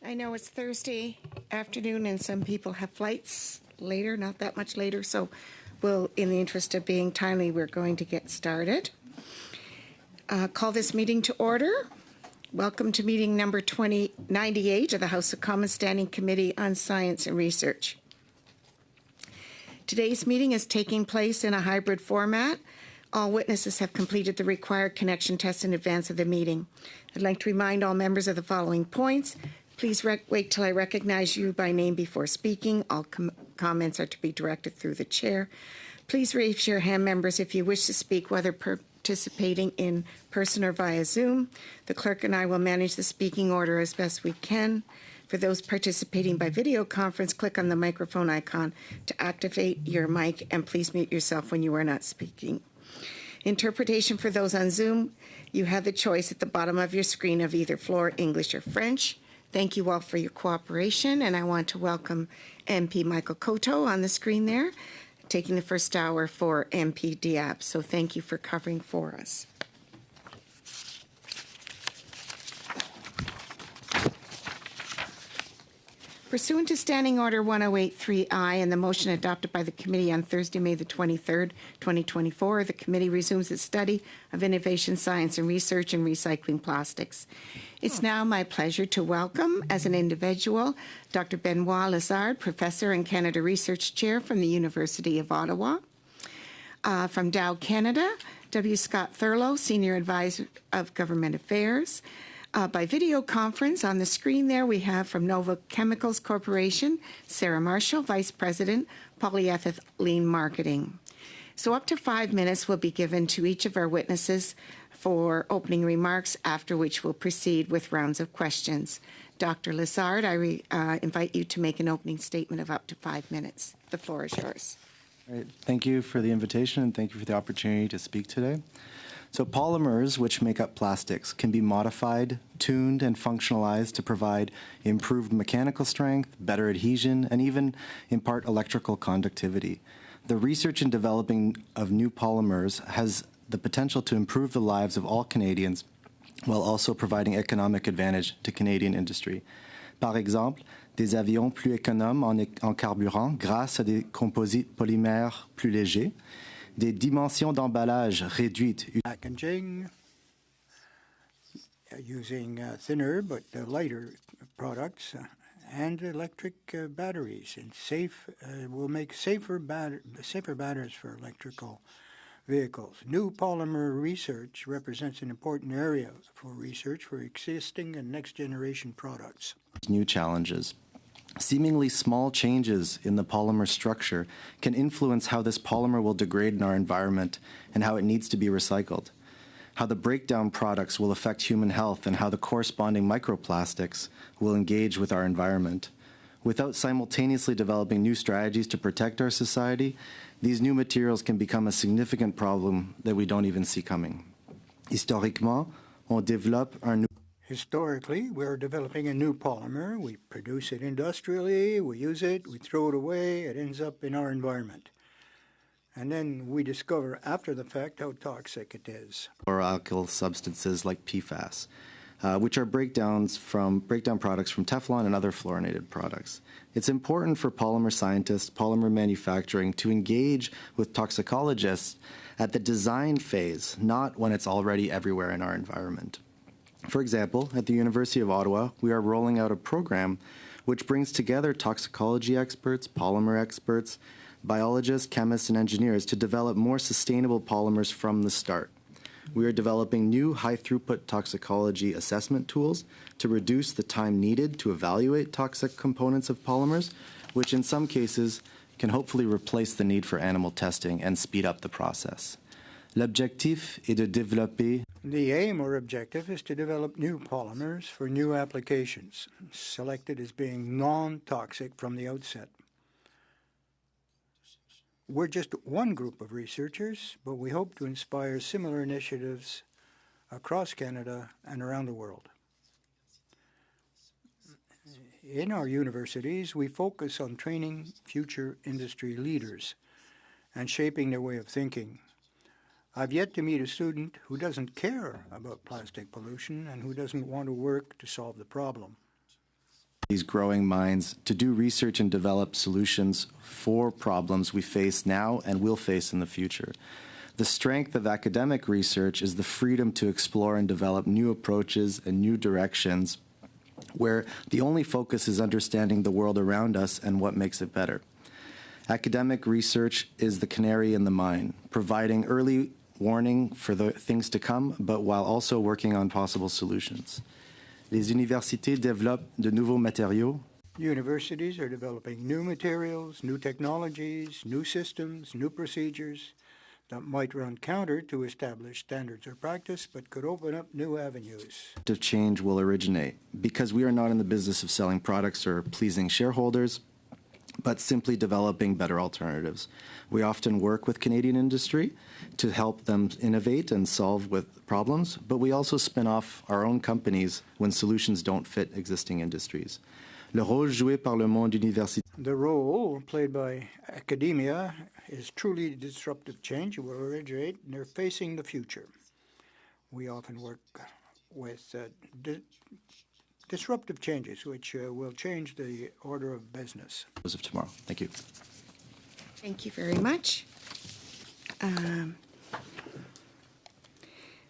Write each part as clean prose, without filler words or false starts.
I know it's Thursday afternoon and some people have flights later, not that much later, so in the interest of being timely, we're going to get started. Call this meeting to order. Welcome to meeting number 2098 of the House of Commons Standing Committee on Science and Research. Today's meeting is taking place in a hybrid format. All witnesses have completed the required connection test in advance of the meeting. I'd like to remind all members of the following points. Please wait till I recognize you by name before speaking. All comments are to be directed through the chair. Please raise your hand, members, if you wish to speak, whether participating in person or via Zoom. The clerk and I will manage the speaking order as best we can. For those participating by video conference, click on the microphone icon to activate your mic, and please mute yourself when you are not speaking. Interpretation for those on Zoom, you have the choice at the bottom of your screen of either Floor, English, or French. Thank you all for your cooperation, and I want to welcome MP Michael Coteau on the screen there, taking the first hour for MP Diab. So thank you for covering for us. Pursuant to Standing Order 1083I and the motion adopted by the committee on Thursday, May the 23rd, 2024, the committee resumes its study of innovation, science, and research in recycling plastics. It's now my pleasure to welcome, as an individual, Dr. Benoit Lazard, Professor and Canada Research Chair from the University of Ottawa. From Dow Canada, W. Scott Thurlow, Senior Advisor of Government Affairs. By video conference on the screen there, we have from Nova Chemicals Corporation, Sarah Marshall, Vice President, Polyethylene Marketing. So up to 5 minutes will be given to each of our witnesses for opening remarks, after which we'll proceed with rounds of questions. Dr. Lazard, I invite you to make an opening statement of up to 5 minutes. The floor is yours. All right. Thank you for the invitation, and thank you for the opportunity to speak today. So polymers, which make up plastics, can be modified, tuned, and functionalized to provide improved mechanical strength, better adhesion, and even impart electrical conductivity. The research and developing of new polymers has the potential to improve the lives of all Canadians while also providing economic advantage to Canadian industry. Par exemple, des avions plus économes en carburant grâce à des composites polymères plus légers, des dimensions d'emballage réduites. Packaging using thinner but lighter products and electric batteries, and will make safer batteries for electrical vehicles. New polymer research represents an important area for research for existing and next generation products. New challenges. Seemingly small changes in the polymer structure can influence how this polymer will degrade in our environment and how it needs to be recycled, how the breakdown products will affect human health, and how the corresponding microplastics will engage with our environment. Without simultaneously developing new strategies to protect our society, these new materials can become a significant problem that we don't even see coming. Historiquement, on développe un Historically, we're developing a new polymer. We produce it industrially, we use it, we throw it away, it ends up in our environment. And then we discover after the fact how toxic it is. Chloroalkyl substances like PFAS, which are breakdown products from Teflon and other fluorinated products. It's important for polymer scientists, polymer manufacturing, to engage with toxicologists at the design phase, not when it's already everywhere in our environment. For example, at the University of Ottawa, we are rolling out a program which brings together toxicology experts, polymer experts, biologists, chemists, and engineers to develop more sustainable polymers from the start. We are developing new high-throughput toxicology assessment tools to reduce the time needed to evaluate toxic components of polymers, which in some cases can hopefully replace the need for animal testing and speed up the process. L'objectif est de développer. The aim or objective is to develop new polymers for new applications, selected as being non-toxic from the outset. We're just one group of researchers, but we hope to inspire similar initiatives across Canada and around the world. In our universities, we focus on training future industry leaders and shaping their way of thinking. I've yet to meet a student who doesn't care about plastic pollution and who doesn't want to work to solve the problem. these growing minds to do research and develop solutions for problems we face now and will face in the future. The strength of academic research is the freedom to explore and develop new approaches and new directions where the only focus is understanding the world around us and what makes it better. Academic research is the canary in the mine, providing early warning for the things to come, but while also working on possible solutions. Les universités développent de nouveaux matériaux. Universities are developing new materials, new technologies, new systems, new procedures that might run counter to established standards or practice, but could open up new avenues. Of change will originate because we are not in the business of selling products or pleasing shareholders, but simply developing better alternatives. We often work with Canadian industry to help them innovate and solve with problems, but we also spin off our own companies when solutions don't fit existing industries. Le rôle joué par le monde universitaire. The role played by academia is truly disruptive change. It will originate, and they're facing the future. We often work with disruptive changes, which will change the order of business. Of tomorrow. Thank you. Thank you very much.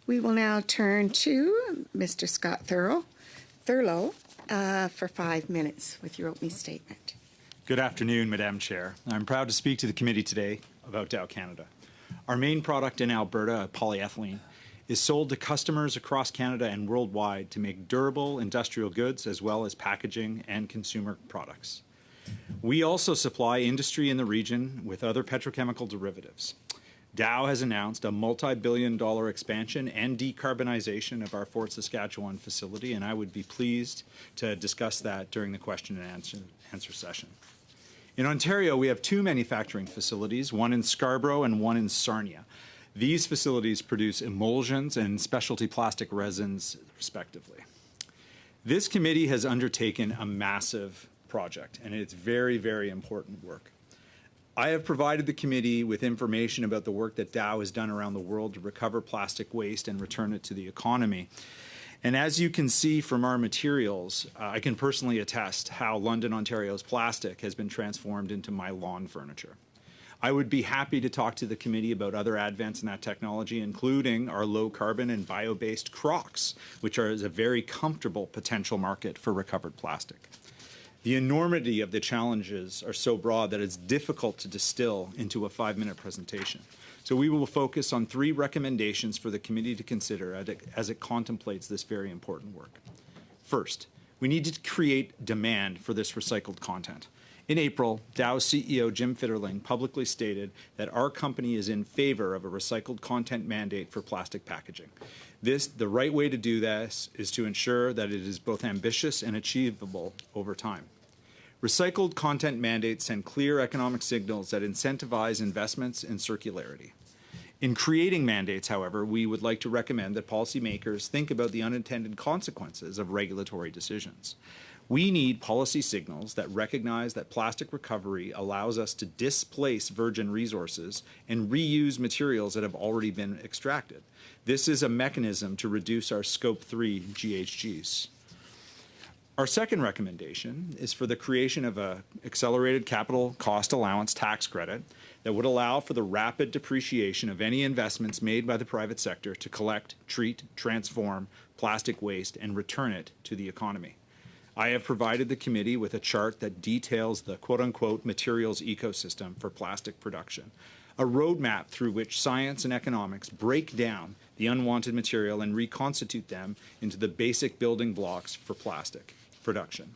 We will now turn to Mr. Scott Thurlow for 5 minutes with your opening statement. Good afternoon, Madam Chair. I'm proud to speak to the committee today about Dow Canada. Our main product in Alberta, polyethylene, is sold to customers across Canada and worldwide to make durable industrial goods as well as packaging and consumer products. We also supply industry in the region with other petrochemical derivatives. Dow has announced a multi-billion-dollar expansion and decarbonization of our Fort Saskatchewan facility, and I would be pleased to discuss that during the question and answer session. In Ontario, we have 2 manufacturing facilities, one in Scarborough and one in Sarnia. These facilities produce emulsions and specialty plastic resins, respectively. This committee has undertaken a massive project, and it's very, very important work. I have provided the committee with information about the work that Dow has done around the world to recover plastic waste and return it to the economy. And as you can see from our materials, I can personally attest how London, Ontario's plastic has been transformed into my lawn furniture. I would be happy to talk to the committee about other advents in that technology, including our low-carbon and bio-based Crocs, which is a very comfortable potential market for recovered plastic. The enormity of the challenges are so broad that it's difficult to distill into a 5-minute presentation. So we will focus on 3 recommendations for the committee to consider as it contemplates this very important work. First, we need to create demand for this recycled content. In April, Dow's CEO Jim Fitterling publicly stated that our company is in favor of a recycled content mandate for plastic packaging. The right way to do this is to ensure that it is both ambitious and achievable over time. Recycled content mandates send clear economic signals that incentivize investments in circularity. In creating mandates, however, we would like to recommend that policymakers think about the unintended consequences of regulatory decisions. We need policy signals that recognize that plastic recovery allows us to displace virgin resources and reuse materials that have already been extracted. This is a mechanism to reduce our Scope 3 GHGs. Our second recommendation is for the creation of an accelerated capital cost allowance tax credit that would allow for the rapid depreciation of any investments made by the private sector to collect, treat, transform plastic waste and return it to the economy. I have provided the committee with a chart that details the quote-unquote materials ecosystem for plastic production, a roadmap through which science and economics break down the unwanted material and reconstitute them into the basic building blocks for plastic production.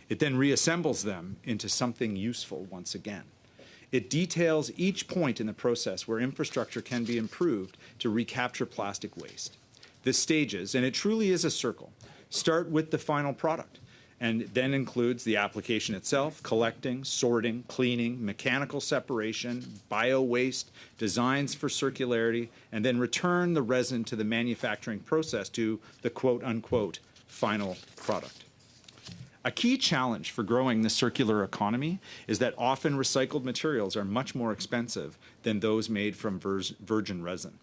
It then reassembles them into something useful once again. It details each point in the process where infrastructure can be improved to recapture plastic waste. The stages, and it truly is a circle, start with the final product, and then includes the application itself, collecting, sorting, cleaning, mechanical separation, bio-waste, designs for circularity, and then return the resin to the manufacturing process to the quote-unquote final product. A key challenge for growing the circular economy is that often recycled materials are much more expensive than those made from virgin resin.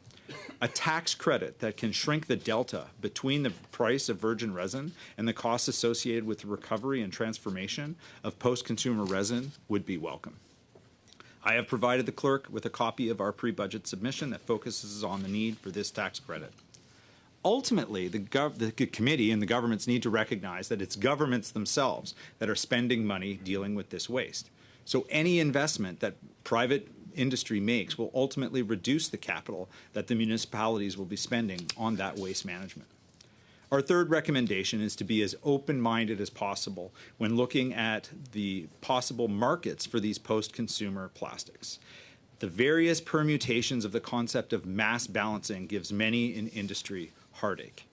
a tax credit that can shrink the delta between the price of virgin resin and the costs associated with the recovery and transformation of post-consumer resin would be welcome. I have provided the clerk with a copy of our pre-budget submission that focuses on the need for this tax credit. Ultimately, the committee and the governments need to recognize that it's governments themselves that are spending money dealing with this waste. So any investment that private industry makes will ultimately reduce the capital that the municipalities will be spending on that waste management. Our third recommendation is to be as open-minded as possible when looking at the possible markets for these post-consumer plastics. The various permutations of the concept of mass balancing gives many in industry heartache.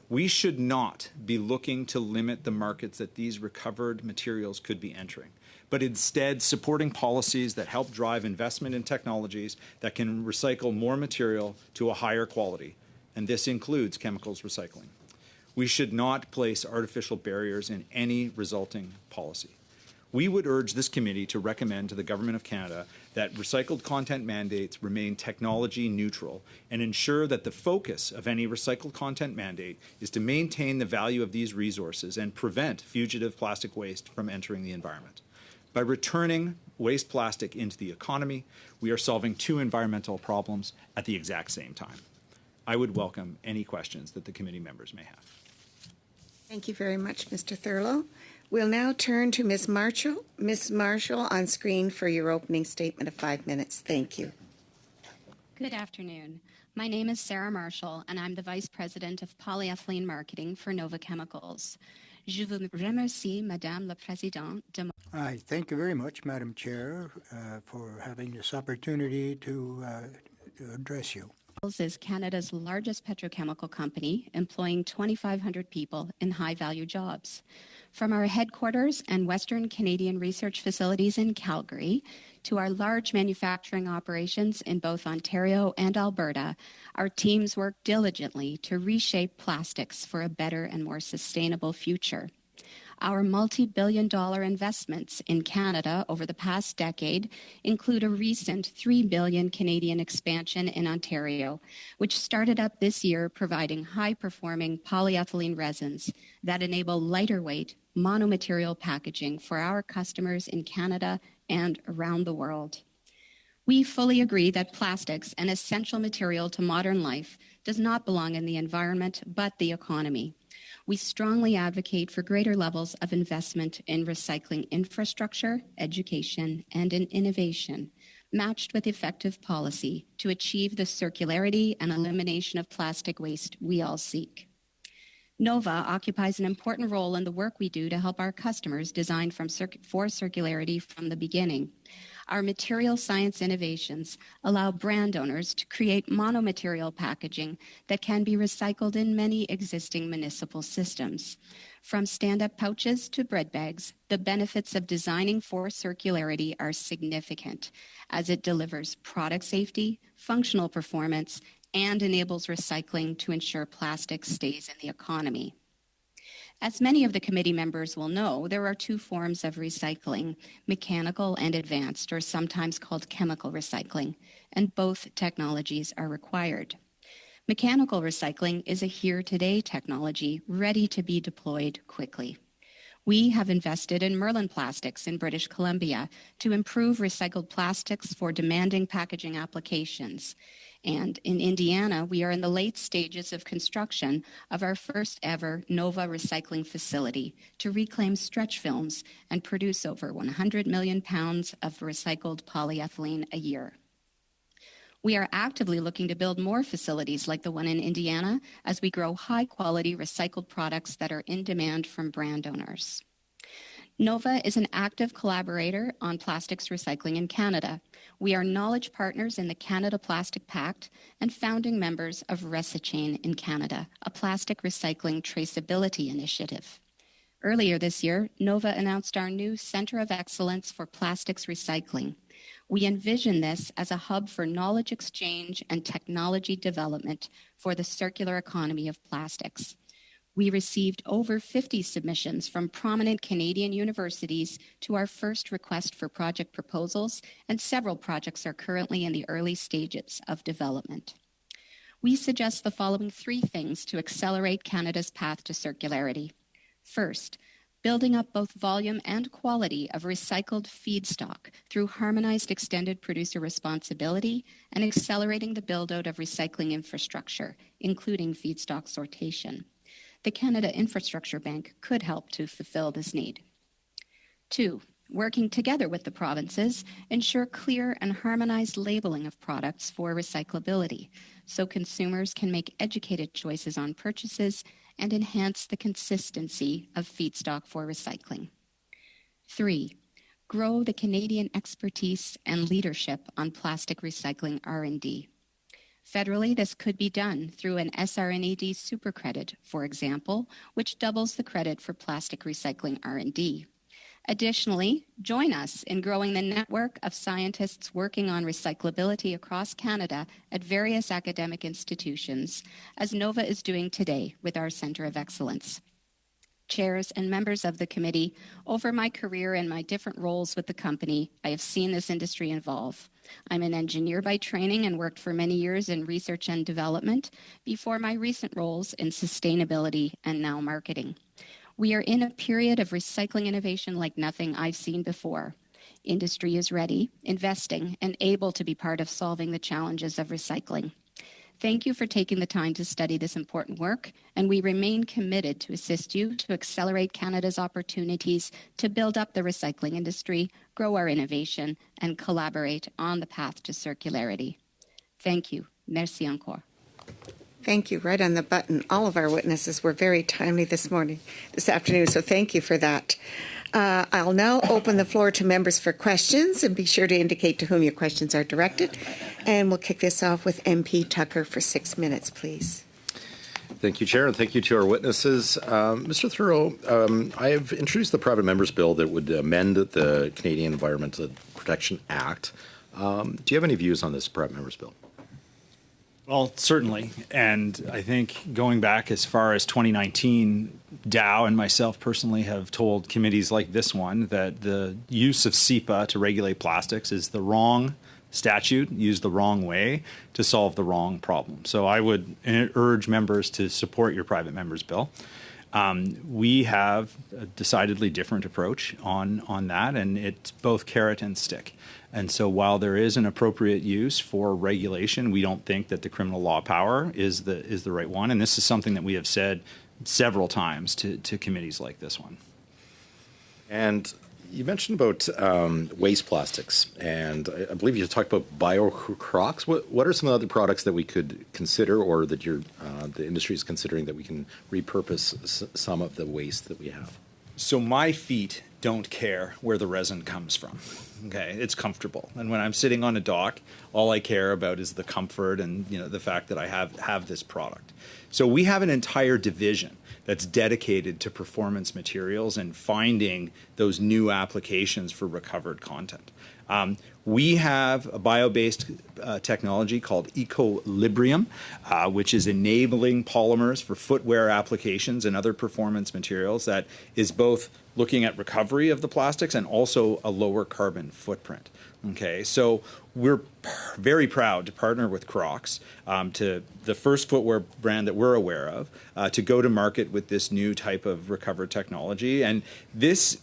We should not be looking to limit the markets that these recovered materials could be entering, but instead supporting policies that help drive investment in technologies that can recycle more material to a higher quality, and this includes chemicals recycling. We should not place artificial barriers in any resulting policy. We would urge this committee to recommend to the Government of Canada that recycled content mandates remain technology neutral and ensure that the focus of any recycled content mandate is to maintain the value of these resources and prevent fugitive plastic waste from entering the environment. By returning waste plastic into the economy, we are solving two environmental problems at the exact same time. I would welcome any questions that the committee members may have. Thank you very much, Mr. Thurlow. We'll now turn to Ms. Marshall. Ms. Marshall, on screen for your opening statement of 5 minutes. Thank you. Good afternoon. My name is Sarah Marshall, and I'm the Vice President of Polyethylene Marketing for Nova Chemicals. Je vous remercie, Madame la Présidente, de... I thank you very much, Madam Chair, for having this opportunity to address you. is Canada's largest petrochemical company, employing 2,500 people in high-value jobs. From our headquarters and Western Canadian research facilities in Calgary to our large manufacturing operations in both Ontario and Alberta, our teams work diligently to reshape plastics for a better and more sustainable future. Our multi-billion-dollar investments in Canada over the past decade include a recent 3 billion Canadian expansion in Ontario, which started up this year providing high-performing polyethylene resins that enable lighter-weight monomaterial packaging for our customers in Canada and around the world. We fully agree that plastics, an essential material to modern life, does not belong in the environment but the economy. We strongly advocate for greater levels of investment in recycling infrastructure, education, and in innovation, matched with effective policy to achieve the circularity and elimination of plastic waste we all seek. Nova occupies an important role in the work we do to help our customers design for circularity from the beginning. Our material science innovations allow brand owners to create monomaterial packaging that can be recycled in many existing municipal systems. From stand-up pouches to bread bags, the benefits of designing for circularity are significant, as it delivers product safety, functional performance, and enables recycling to ensure plastic stays in the economy. As many of the committee members will know, there are two forms of recycling, mechanical and advanced, or sometimes called chemical recycling, and both technologies are required. Mechanical recycling is a here-today technology ready to be deployed quickly. We have invested in Merlin Plastics in British Columbia to improve recycled plastics for demanding packaging applications. And in Indiana, we are in the late stages of construction of our first ever Nova recycling facility to reclaim stretch films and produce over 100 million pounds of recycled polyethylene a year. We are actively looking to build more facilities like the one in Indiana as we grow high-quality recycled products that are in demand from brand owners. Nova is an active collaborator on plastics recycling in Canada. We are knowledge partners in the Canada Plastic Pact and founding members of Recichain in Canada, a plastic recycling traceability initiative. Earlier this year, Nova announced our new Center of Excellence for Plastics Recycling. We envision this as a hub for knowledge exchange and technology development for the circular economy of plastics. We received over 50 submissions from prominent Canadian universities to our first request for project proposals, and several projects are currently in the early stages of development. We suggest the following 3 things to accelerate Canada's path to circularity. First, building up both volume and quality of recycled feedstock through harmonized extended producer responsibility and accelerating the build-out of recycling infrastructure, including feedstock sortation. The Canada Infrastructure Bank could help to fulfill this need. 2, working together with the provinces, ensure clear and harmonized labeling of products for recyclability so consumers can make educated choices on purchases and enhance the consistency of feedstock for recycling. 3, grow the Canadian expertise and leadership on plastic recycling R&D. Federally, this could be done through an SR&ED supercredit, for example, which doubles the credit for plastic recycling R&D. Additionally, join us in growing the network of scientists working on recyclability across Canada at various academic institutions, as NOVA is doing today with our Centre of Excellence. Chairs and members of the committee, over my career and my different roles with the company, I have seen this industry evolve. I'm an engineer by training and worked for many years in research and development before my recent roles in sustainability and now marketing. We are in a period of recycling innovation like nothing I've seen before. Industry is ready, investing, and able to be part of solving the challenges of recycling. Thank you for taking the time to study this important work, and we remain committed to assist you to accelerate Canada's opportunities to build up the recycling industry, grow our innovation, and collaborate on the path to circularity. Thank you. Merci encore. Thank you. Right on the button. All of our witnesses were very timely this afternoon, so thank you for that. I'll now open the floor to members for questions, and be sure to indicate to whom your questions are directed. And we'll kick this off with MP Tucker for 6 minutes, please. Thank you, Chair, and thank you to our witnesses. Mr. Thoreau, I have introduced the private members bill that would amend the Canadian Environmental Protection Act. Do you have any views on this private members bill? Well, certainly. And I think going back as far as 2019, Dow and myself personally have told committees like this one that the use of SEPA to regulate plastics is the wrong statute, used the wrong way to solve the wrong problem. So I would urge members to support your private members bill. We have a decidedly different approach on that, and it's both carrot and stick. And so while there is an appropriate use for regulation, we don't think that the criminal law power is the right one. And this is something that we have said several times to committees like this one. And you mentioned about waste plastics, and I believe you talked about bio-crocs. What are some of the other products that we could consider, or that the industry is considering, that we can repurpose some of the waste that we have? So my feet don't care where the resin comes from. Okay, it's comfortable. And when I'm sitting on a dock, all I care about is the comfort and the fact that I have this product. So we have an entire division that's dedicated to performance materials and finding those new applications for recovered content. We have a bio-based technology called Equilibrium, which is enabling polymers for footwear applications and other performance materials that is both looking at recovery of the plastics and also a lower carbon footprint. Okay, so we're very proud to partner with Crocs, to the first footwear brand that we're aware of, to go to market with this new type of recovered technology. And this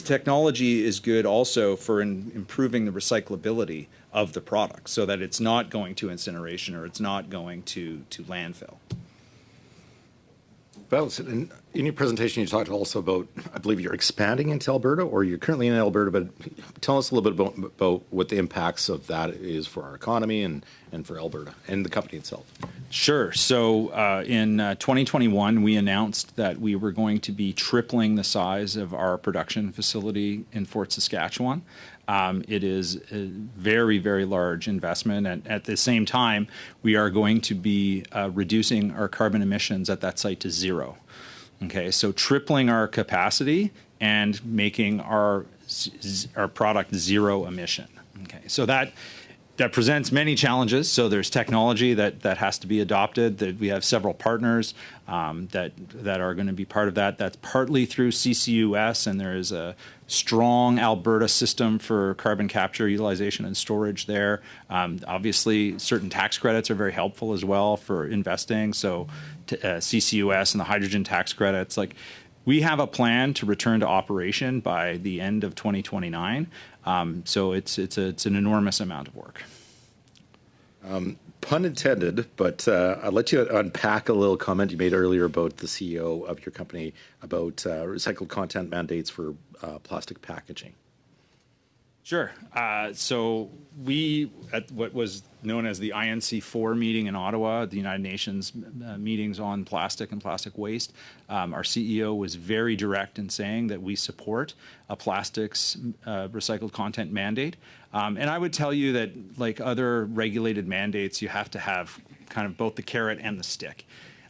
technology is good also for improving the recyclability of the product so that it's not going to incineration or it's not going to landfill. Well, in your presentation, you talked also about, I believe you're expanding into Alberta, or you're currently in Alberta, but tell us a little bit about what the impacts of that is for our economy and for Alberta and the company itself. Sure. So in 2021, we announced that we were going to be tripling the size of our production facility in Fort Saskatchewan. It is a very, very large investment. And at the same time, we are going to be reducing our carbon emissions at that site to zero. Okay, so tripling our capacity and making our product zero emission. Okay, so that that presents many challenges. So there's technology that has to be adopted. That we have several partners that are going to be part of that. That's partly through CCUS, and there is a strong Alberta system for carbon capture, utilization, and storage there. Obviously, certain tax credits are very helpful as well for investing. So CCUS and the hydrogen tax credits, like. We have a plan to return to operation by the end of 2029. So it's an enormous amount of work. Pun intended, but I'd let you unpack a little comment you made earlier about the CEO of your company about recycled content mandates for plastic packaging. Sure. So we, at what was known as the INC4 meeting in Ottawa, the United Nations meetings on plastic and plastic waste, our CEO was very direct in saying that we support a plastics recycled content mandate. And I would tell you that, like other regulated mandates, you have to have kind of both the carrot and the stick.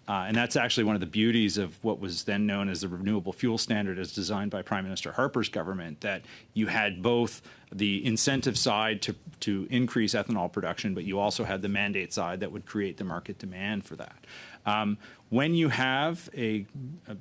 And that's actually one of the beauties of what was then known as the Renewable Fuel Standard as designed by Prime Minister Harper's government, that you had both the incentive side to increase ethanol production, but you also had the mandate side that would create the market demand for that. When you have a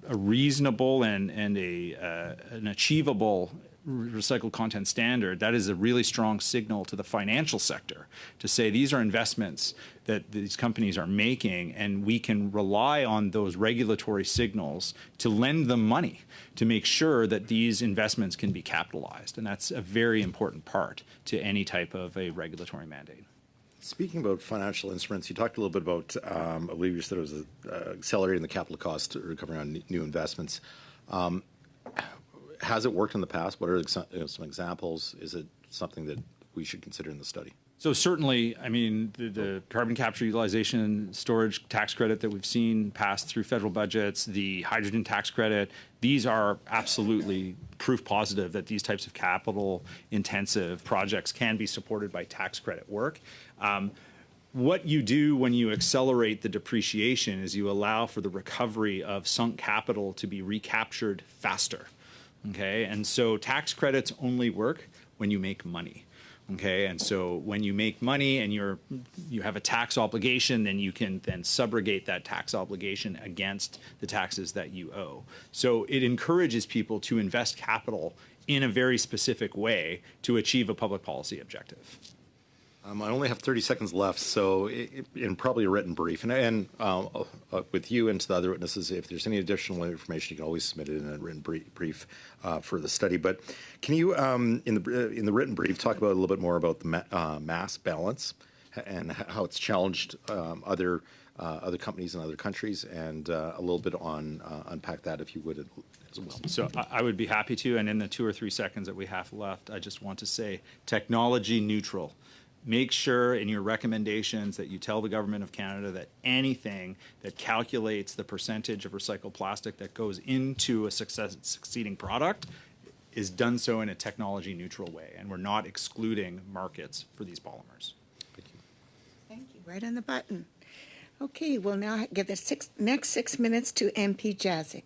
reasonable and an achievable recycled content standard, that is a really strong signal to the financial sector to say these are investments that these companies are making, and we can rely on those regulatory signals to lend them money to make sure that these investments can be capitalized. And that's a very important part to any type of a regulatory mandate. Speaking about financial instruments, you talked a little bit about, I believe you said it was accelerating the capital cost recovery on new investments. Has it worked in the past? What are some examples? Is it something that we should consider in the study? So certainly, I mean, the carbon capture, utilization, and storage tax credit that we've seen pass through federal budgets, the hydrogen tax credit, these are absolutely proof positive that these types of capital-intensive projects can be supported by tax credit work. What you do when you accelerate the depreciation is you allow for the recovery of sunk capital to be recaptured faster. Okay, and so tax credits only work when you make money. Okay, and so when you make money and you have a tax obligation, then you can then subrogate that tax obligation against the taxes that you owe. So it encourages people to invest capital in a very specific way to achieve a public policy objective. I only have 30 seconds left, so in probably a written brief, and with you and to the other witnesses, if there's any additional information, you can always submit it in a written brief for the study. But can you, in the written brief, talk about a little bit more about the mass balance and how it's challenged other companies in other countries, and a little bit on unpack that, if you would, as well. So I would be happy to, and in the 2 or 3 seconds that we have left, I just want to say technology neutral. Make sure in your recommendations that you tell the Government of Canada that anything that calculates the percentage of recycled plastic that goes into a succeeding product is done so in a technology neutral way, and we're not excluding markets for these polymers. Thank you. Thank you. Right on the button. Okay, we'll now give the next 6 minutes to MP Jazyk.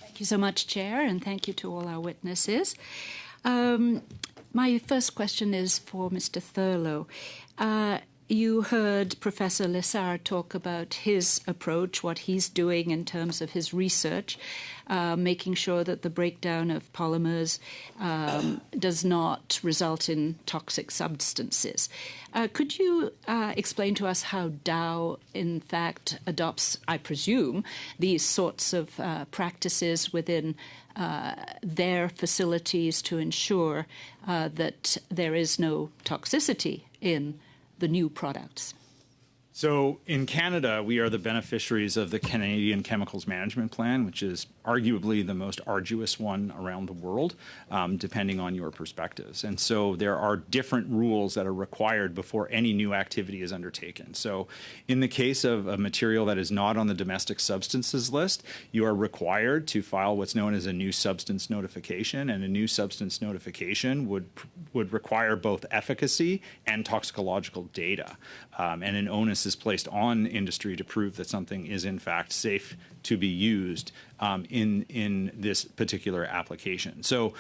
Thank you so much, Chair, and thank you to all our witnesses. My first question is for Mr. Thurlow. You heard Professor Lessard talk about his approach, what he's doing in terms of his research, making sure that the breakdown of polymers does not result in toxic substances. Could you explain to us how Dow, in fact, adopts, I presume, these sorts of practices within their facilities to ensure that there is no toxicity in the new products? So in Canada, we are the beneficiaries of the Canadian Chemicals Management Plan, which is arguably the most arduous one around the world, depending on your perspectives. And so there are different rules that are required before any new activity is undertaken. So in the case of a material that is not on the domestic substances list, you are required to file what's known as a new substance notification, and a new substance notification would require both efficacy and toxicological data, and an onus is placed on industry to prove that something is in fact safe to be used in this particular application. So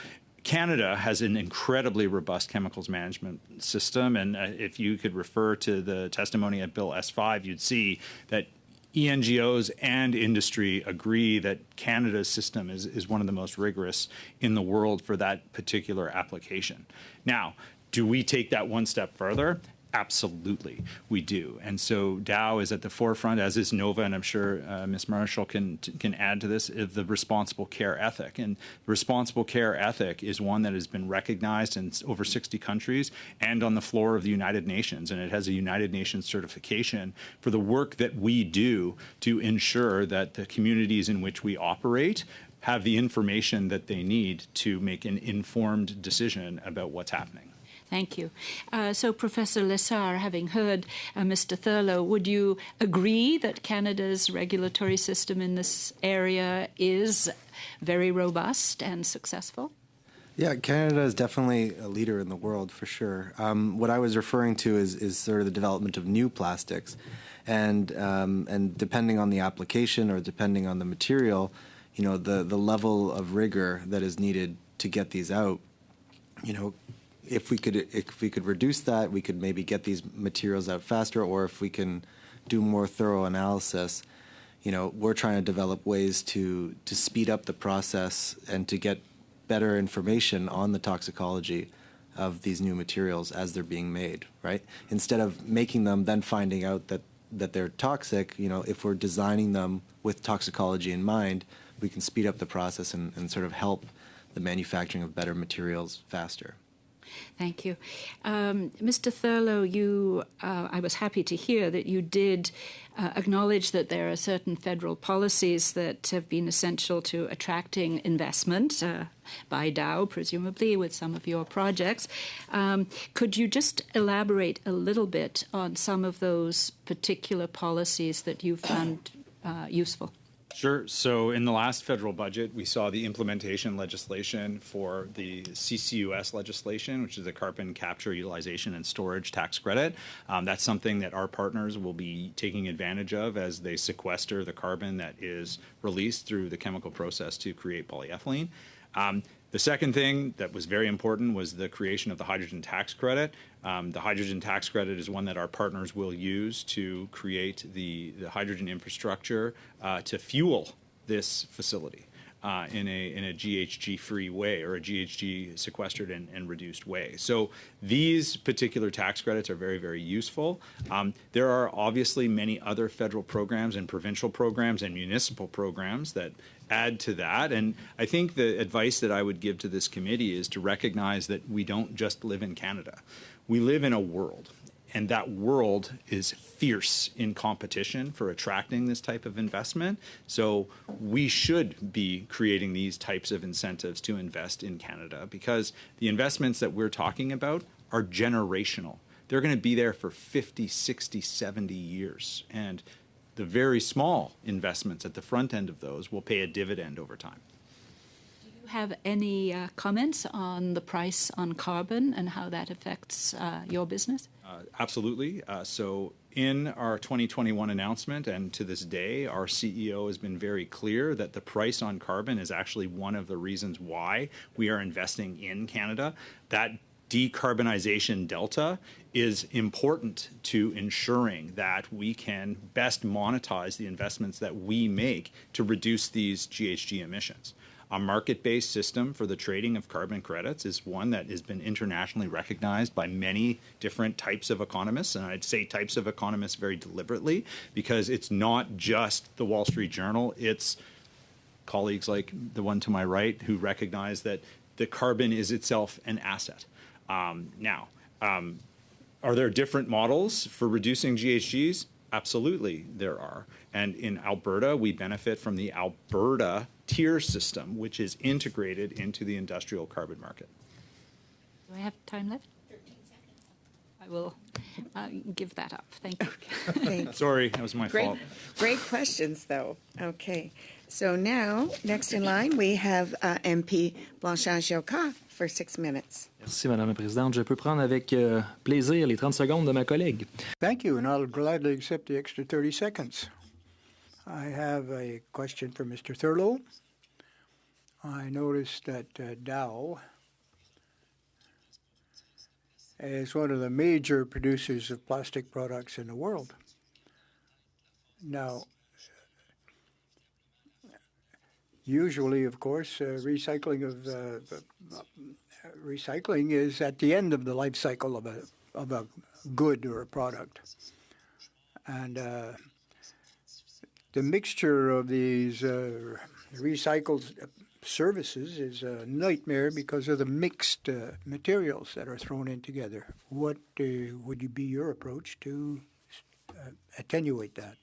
Canada has an incredibly robust chemicals management system, and if you could refer to the testimony at Bill S5, you'd see that ENGOs and industry agree that Canada's system is one of the most rigorous in the world for that particular application. Now, do we take that one step further? Absolutely, we do. And so Dow is at the forefront, as is Nova, and I'm sure Ms. Marshall can add to this, of the responsible care ethic. And responsible care ethic is one that has been recognized in over 60 countries and on the floor of the United Nations. And it has a United Nations certification for the work that we do to ensure that the communities in which we operate have the information that they need to make an informed decision about what's happening. Thank you. So, Professor Lessard, having heard Mr. Thurlow, would you agree that Canada's regulatory system in this area is very robust and successful? Yeah, Canada is definitely a leader in the world for sure. What I was referring to is sort of the development of new plastics, and depending on the application or depending on the material, you know, the level of rigor that is needed to get these out, you know. If we could reduce that, we could maybe get these materials out faster, or if we can do more thorough analysis, you know, we're trying to develop ways to speed up the process and to get better information on the toxicology of these new materials as they're being made, right? Instead of making them, then finding out that they're toxic, you know, if we're designing them with toxicology in mind, we can speed up the process and sort of help the manufacturing of better materials faster. Thank you. Mr. Thurlow, I was happy to hear that you did acknowledge that there are certain federal policies that have been essential to attracting investment by Dow, presumably, with some of your projects. Could you just elaborate a little bit on some of those particular policies that you found useful? Sure. So in the last federal budget, we saw the implementation legislation for the CCUS legislation, which is the Carbon Capture, Utilization, and Storage Tax Credit. That's something that our partners will be taking advantage of as they sequester the carbon that is released through the chemical process to create polyethylene. The second thing that was very important was the creation of the hydrogen tax credit. The hydrogen tax credit is one that our partners will use to create the hydrogen infrastructure to fuel this facility in a GHG-free way, or a GHG sequestered and reduced way. So these particular tax credits are very, very useful. There are obviously many other federal programs and provincial programs and municipal programs that add to that. And I think the advice that I would give to this committee is to recognize that we don't just live in Canada. We live in a world, and that world is fierce in competition for attracting this type of investment. So we should be creating these types of incentives to invest in Canada, because the investments that we're talking about are generational. They're going to be there for 50, 60, 70 years. And the very small investments at the front end of those will pay a dividend over time. Do you have any comments on the price on carbon and how that affects your business? Absolutely. So in our 2021 announcement, and to this day, our CEO has been very clear that the price on carbon is actually one of the reasons why we are investing in Canada. That decarbonization delta is important to ensuring that we can best monetize the investments that we make to reduce these GHG emissions. A market-based system for the trading of carbon credits is one that has been internationally recognized by many different types of economists, and I'd say types of economists very deliberately, because it's not just the Wall Street Journal, it's colleagues like the one to my right who recognize that the carbon is itself an asset. Now, are there different models for reducing GHGs? Absolutely, there are. And in Alberta, we benefit from the Alberta tier system, which is integrated into the industrial carbon market. Do I have time left? 13 seconds. I will give that up. Thank you. Thank you. Sorry, that was my fault. Great questions, though. Okay. So now, next in line, we have MP Blanchard-Gilca for 6 minutes. Merci, Madame la Présidente. Je peux prendre avec plaisir les 30 secondes de ma collègue. Thank you, and I'll gladly accept the extra 30 seconds. I have a question for Mr. Thurlow. I noticed that Dow is one of the major producers of plastic products in the world. Now, usually, of course, recycling is at the end of the life cycle of a good or a product, and the mixture of these recycled services is a nightmare because of the mixed materials that are thrown in together. What would be your approach to attenuate that?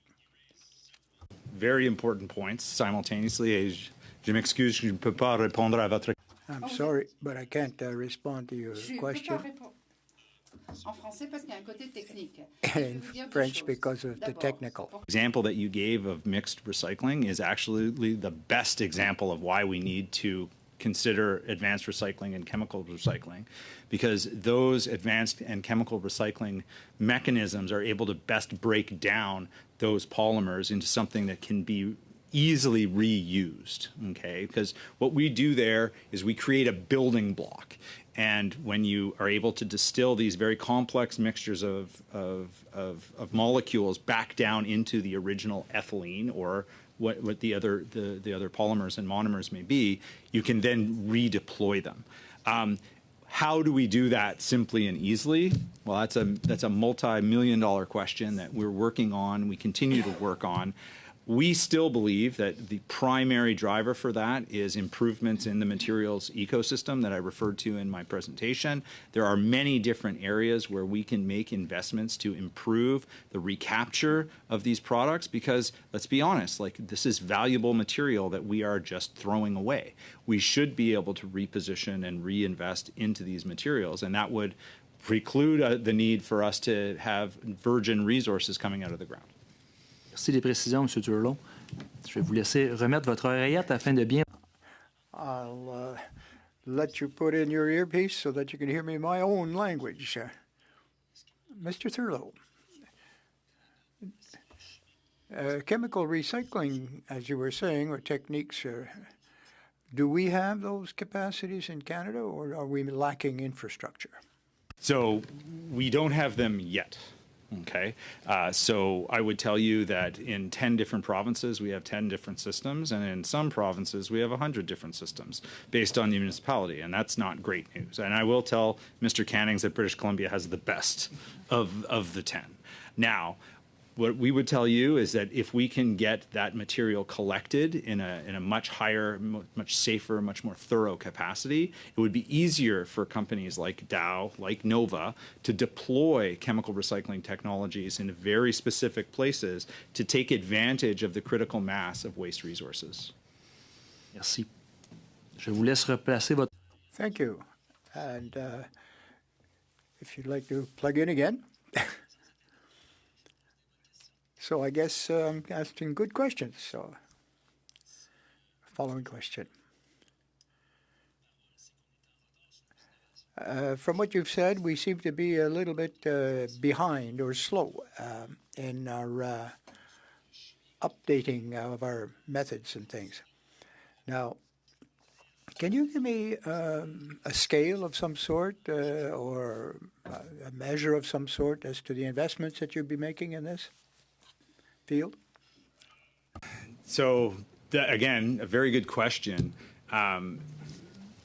Very important points simultaneously. Et je m'excuse, je ne peux pas répondre à votre. I'm sorry, but I can't respond to your question. En français parce qu'il y a un côté technique. In French because of the technical. Example that you gave of mixed recycling is actually the best example of why we need to consider advanced recycling and chemical recycling, because those advanced and chemical recycling mechanisms are able to best break down those polymers into something that can be easily reused, okay? Because what we do there is we create a building block. And when you are able to distill these very complex mixtures of molecules back down into the original ethylene or what the other polymers and monomers may be, you can then redeploy them. How do we do that simply and easily? Well, that's a multi-million-dollar question that we're working on. We continue to work on. We still believe that the primary driver for that is improvements in the materials ecosystem that I referred to in my presentation. There are many different areas where we can make investments to improve the recapture of these products because, let's be honest, like this is valuable material that we are just throwing away. We should be able to reposition and reinvest into these materials, and that would preclude the need for us to have virgin resources coming out of the ground. Merci des précisions, M. Turlot. Je vais vous laisser remettre votre oreillette afin de bien... I'll let you put in your earpiece so that you can hear me in my own language. Mr. Thurlow, chemical recycling, as you were saying, or techniques, do we have those capacities in Canada, or are we lacking infrastructure? So we don't have them yet. Okay, so I would tell you that in 10 different provinces, we have 10 different systems, and in some provinces, we have 100 different systems based on the municipality, and that's not great news. And I will tell Mr. Cannings that British Columbia has the best of the 10. Now, what we would tell you is that if we can get that material collected in a much higher, much safer, much more thorough capacity, it would be easier for companies like Dow, like Nova, to deploy chemical recycling technologies in very specific places to take advantage of the critical mass of waste resources. Merci. Je vous laisse replacer votre... Thank you. And if you'd like to plug in again. So I guess I'm asking good questions. So, following question. From what you've said, we seem to be a little bit behind or slow in our updating of our methods and things. Now, can you give me a scale of some sort or a measure of some sort as to the investments that you'll be making in this field? So, again, a very good question.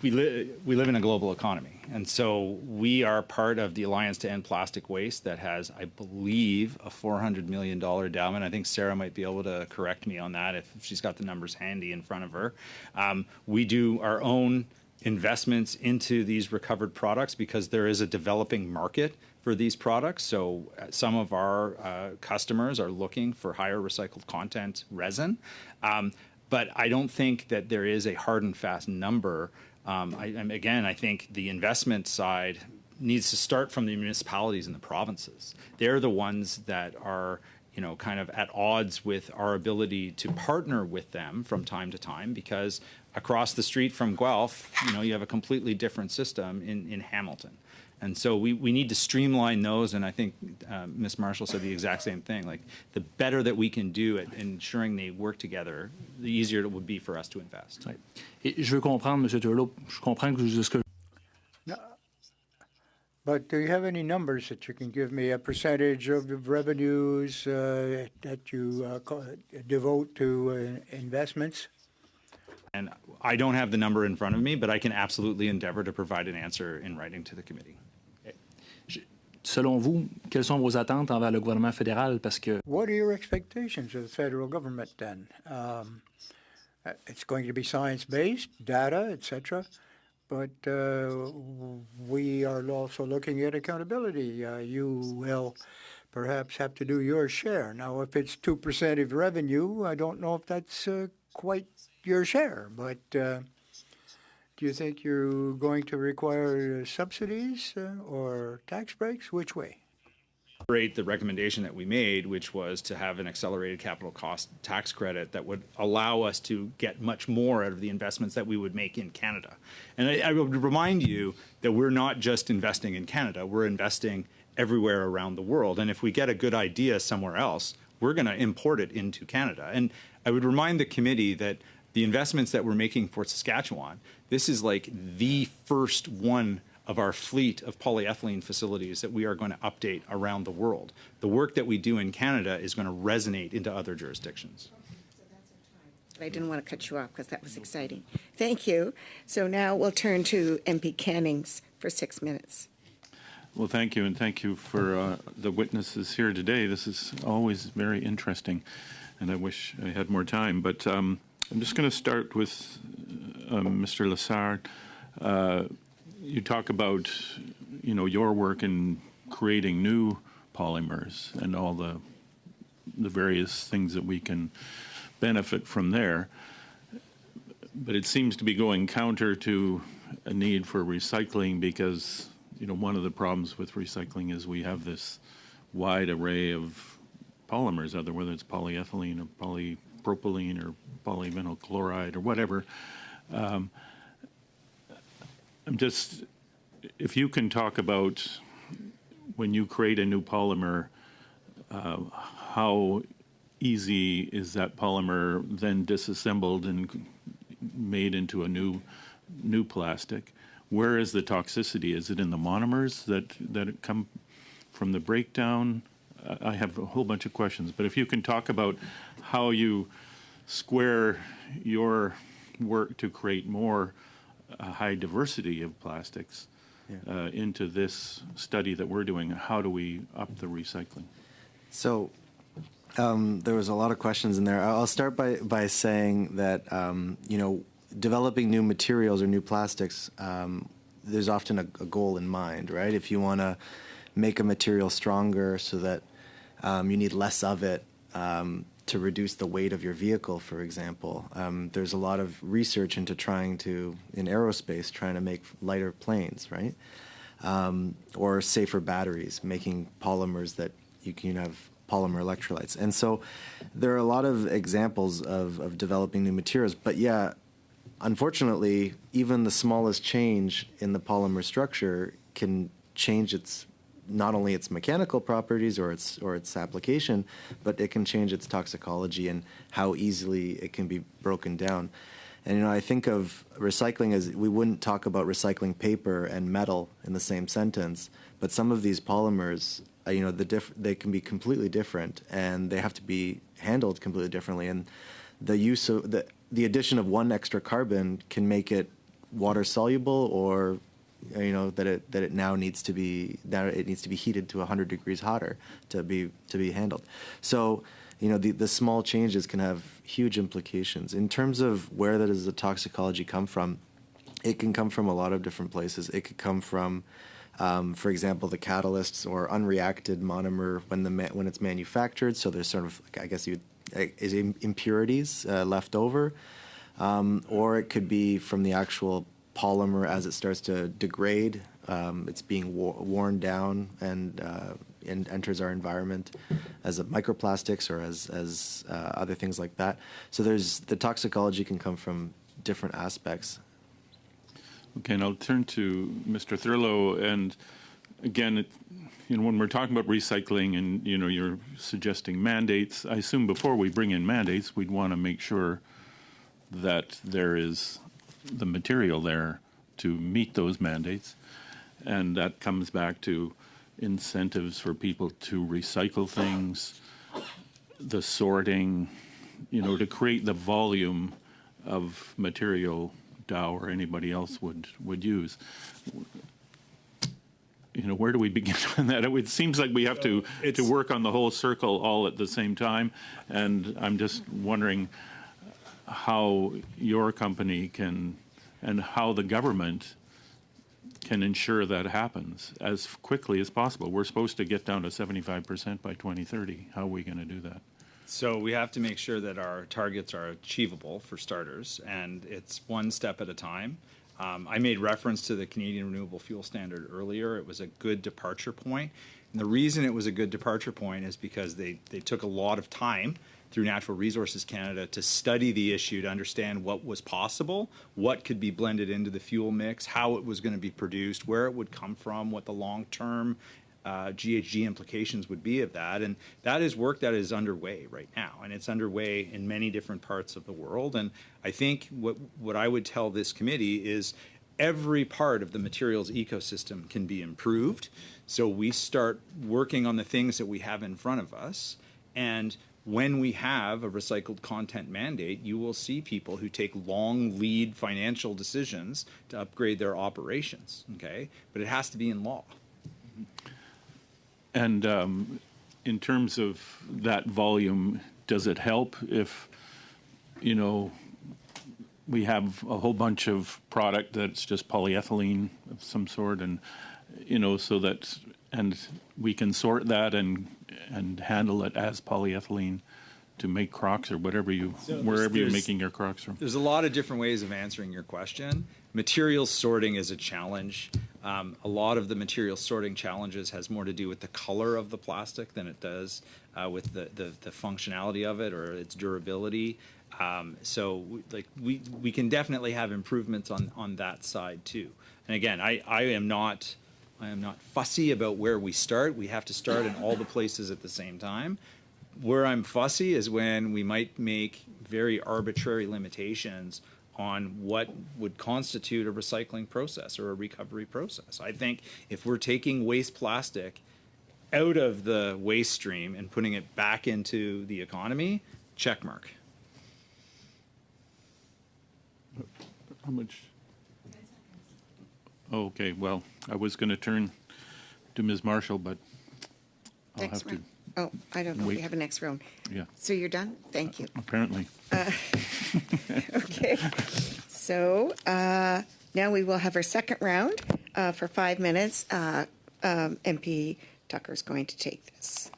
We live in a global economy, and so we are part of the Alliance to End Plastic Waste that has, I believe, a $400 million endowment. I think Sarah might be able to correct me on that if she's got the numbers handy in front of her. We do our own investments into these recovered products because there is a developing market for these products. So some of our customers are looking for higher recycled content resin. But I don't think that there is a hard and fast number. I think the investment side needs to start from the municipalities and the provinces. They're the ones that are, kind of at odds with our ability to partner with them from time to time, because across the street from Guelph, you have a completely different system in Hamilton. And so we need to streamline those, and I think Ms. Marshall said the exact same thing. Like, the better that we can do at ensuring they work together, the easier it would be for us to invest. Ouais. Et je veux comprendre, M. Turlot, je comprends que ce que... But do you have any numbers that you can give me? A percentage of the revenues that you devote to investments? And I don't have the number in front of me, but I can absolutely endeavor to provide an answer in writing to the committee. Selon vous, quelles sont vos attentes envers le gouvernement fédéral? Parce que What are your expectations of the federal government then? It's going to be science-based, data, etc. But we are also looking at accountability. You will perhaps have to do your share. Now, if it's 2% of revenue, I don't know if that's quite your share. But do you think you're going to require subsidies or tax breaks? Which way? The recommendation that we made, which was to have an accelerated capital cost tax credit that would allow us to get much more out of the investments that we would make in Canada. And I would remind you that we're not just investing in Canada, we're investing everywhere around the world. And if we get a good idea somewhere else, we're going to import it into Canada. And I would remind the committee that the investments that we're making for Saskatchewan, this is like the first one of our fleet of polyethylene facilities that we are going to update around the world. The work that we do in Canada is going to resonate into other jurisdictions. I didn't want to cut you off because that was exciting. Thank you. So now we'll turn to MP Cannings for 6 minutes. Well, thank you, and thank you for the witnesses here today. This is always very interesting, and I wish I had more time. But I'm just going to start with Mr. Lessard. You talk about, your work in creating new polymers and all the various things that we can benefit from there. But it seems to be going counter to a need for recycling because, one of the problems with recycling is we have this wide array of polymers, whether it's polyethylene or polypropylene or polyvinyl chloride or whatever. If you can talk about when you create a new polymer, how easy is that polymer then disassembled and made into a new plastic? Where is the toxicity? Is it in the monomers that come from the breakdown? I have a whole bunch of questions, but if you can talk about how you square your work to create more high diversity of plastics into this study that we're doing, how do we up the recycling? So there was a lot of questions in there. I'll start by saying that, developing new materials or new plastics, there's often a goal in mind, right? If you want to make a material stronger so that you need less of it to reduce the weight of your vehicle, for example. There's a lot of research into in aerospace, trying to make lighter planes, right? Or safer batteries, making polymers that you can have polymer electrolytes. And so there are a lot of examples of developing new materials. But yeah, unfortunately, even the smallest change in the polymer structure can change not only its mechanical properties or its application, but it can change its toxicology and how easily it can be broken down. And I think of recycling as we wouldn't talk about recycling paper and metal in the same sentence, but some of these polymers, they can be completely different and they have to be handled completely differently. And the use of the addition of one extra carbon can make it water soluble, or that it now needs to be heated to 100 degrees hotter to be handled. So the small changes can have huge implications in terms of where does the toxicology come from. It can come from a lot of different places. It could come from, for example, the catalysts or unreacted monomer when it's manufactured. So there's sort of, I guess is impurities left over, or it could be from the actual polymer as it starts to degrade. It's being worn down and enters our environment as microplastics or as other things like that. So the toxicology can come from different aspects. Okay, and I'll turn to Mr. Thurlow. And again, when we're talking about recycling and, you're suggesting mandates, I assume before we bring in mandates, we'd want to make sure that there is the material there to meet those mandates. And that comes back to incentives for people to recycle things, the sorting, to create the volume of material Dow or anybody else would use. Where do we begin on that? It seems like we have to work on the whole circle all at the same time, and I'm just wondering how your company can, and how the government can ensure that happens as quickly as possible. We're supposed to get down to 75% by 2030. How are we going to do that? So we have to make sure that our targets are achievable for starters, and it's one step at a time. I made reference to the Canadian Renewable Fuel Standard earlier. It was a good departure point. And the reason it was a good departure point is because they took a lot of time through Natural Resources Canada to study the issue, to understand what was possible, what could be blended into the fuel mix, how it was going to be produced, where it would come from, what the long-term GHG implications would be of that. And that is work that is underway right now. And it's underway in many different parts of the world. And I think what I would tell this committee is every part of the materials ecosystem can be improved. So we start working on the things that we have in front of us. And when we have a recycled content mandate, you will see people who take long lead financial decisions to upgrade their operations. Okay? But it has to be in law. And in terms of that volume, does it help if, we have a whole bunch of product that's just polyethylene of some sort, and, so that, and we can sort that and handle it as polyethylene to make Crocs or wherever wherever you're making your Crocs from? There's a lot of different ways of answering your question. Materials sorting is a challenge. A lot of the material sorting challenges has more to do with the color of the plastic than it does with the functionality of it or its durability. So we can definitely have improvements on that side too. And again, I am not fussy about where we start. We have to start in all the places at the same time. Where I'm fussy is when we might make very arbitrary limitations on what would constitute a recycling process or a recovery process. I think if we're taking waste plastic out of the waste stream and putting it back into the economy, check mark. How much? Oh, okay, well, I was going to turn to Ms. Marshall, but I'll Next have to. round. Oh, I don't know if wait. we have a next round. Yeah. So you're done? Thank you. Apparently. Okay. So now we will have our second round for 5 minutes. MP Tucker's going to take this.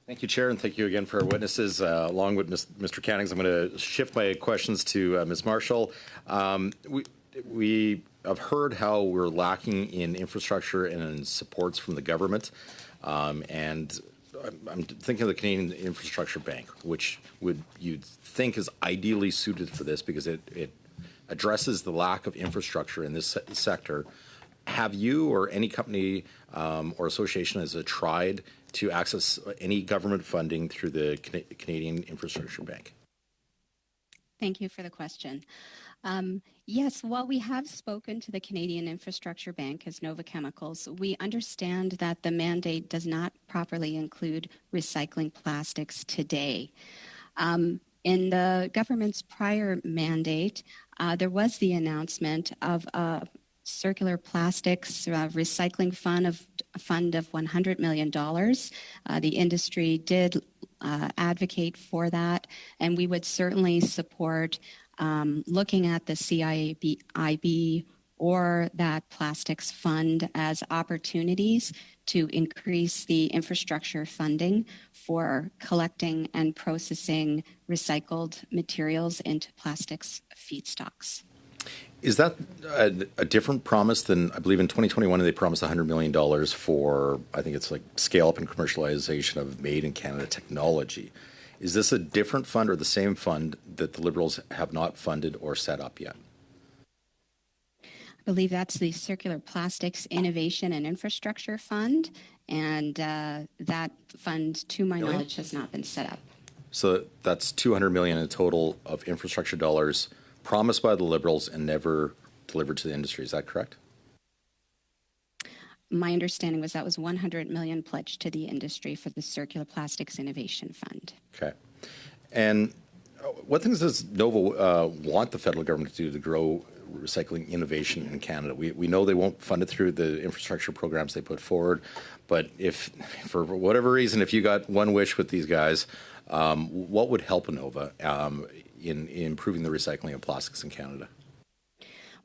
Thank you, Chair, and thank you again for our witnesses. Along with Mr. Cannings, I'm going to shift my questions to Ms. Marshall. We have heard how we're lacking in infrastructure and in supports from the government, and I'm thinking of the Canadian Infrastructure Bank, which you'd think is ideally suited for this because it addresses the lack of infrastructure in this sector. Have you or any company or association has tried to access any government funding through the Canadian Infrastructure Bank? Thank you for the question. Yes, while we have spoken to the Canadian Infrastructure Bank as Nova Chemicals, we understand that the mandate does not properly include recycling plastics today. In the government's prior mandate, there was the announcement of a circular plastics recycling fund of $100 million. The industry did advocate for that, and we would certainly support looking at the CIB or that plastics fund as opportunities to increase the infrastructure funding for collecting and processing recycled materials into plastics feedstocks. Is that a different promise than, I believe in 2021 they promised $100 million for, I think it's like scale up and commercialization of made in Canada technology. Is this a different fund or the same fund that the Liberals have not funded or set up yet? I believe that's the Circular Plastics Innovation and Infrastructure Fund, and that fund, to my knowledge, has not been set up. So that's $200 million in total of infrastructure dollars promised by the Liberals and never delivered to the industry. Is that correct? My understanding was that was 100 million pledged to the industry for the Circular Plastics Innovation Fund. Okay. And what things does Nova want the federal government to do to grow recycling innovation in Canada? We know they won't fund it through the infrastructure programs they put forward, but if, for whatever reason, if you got one wish with these guys, what would help Nova in improving the recycling of plastics in Canada?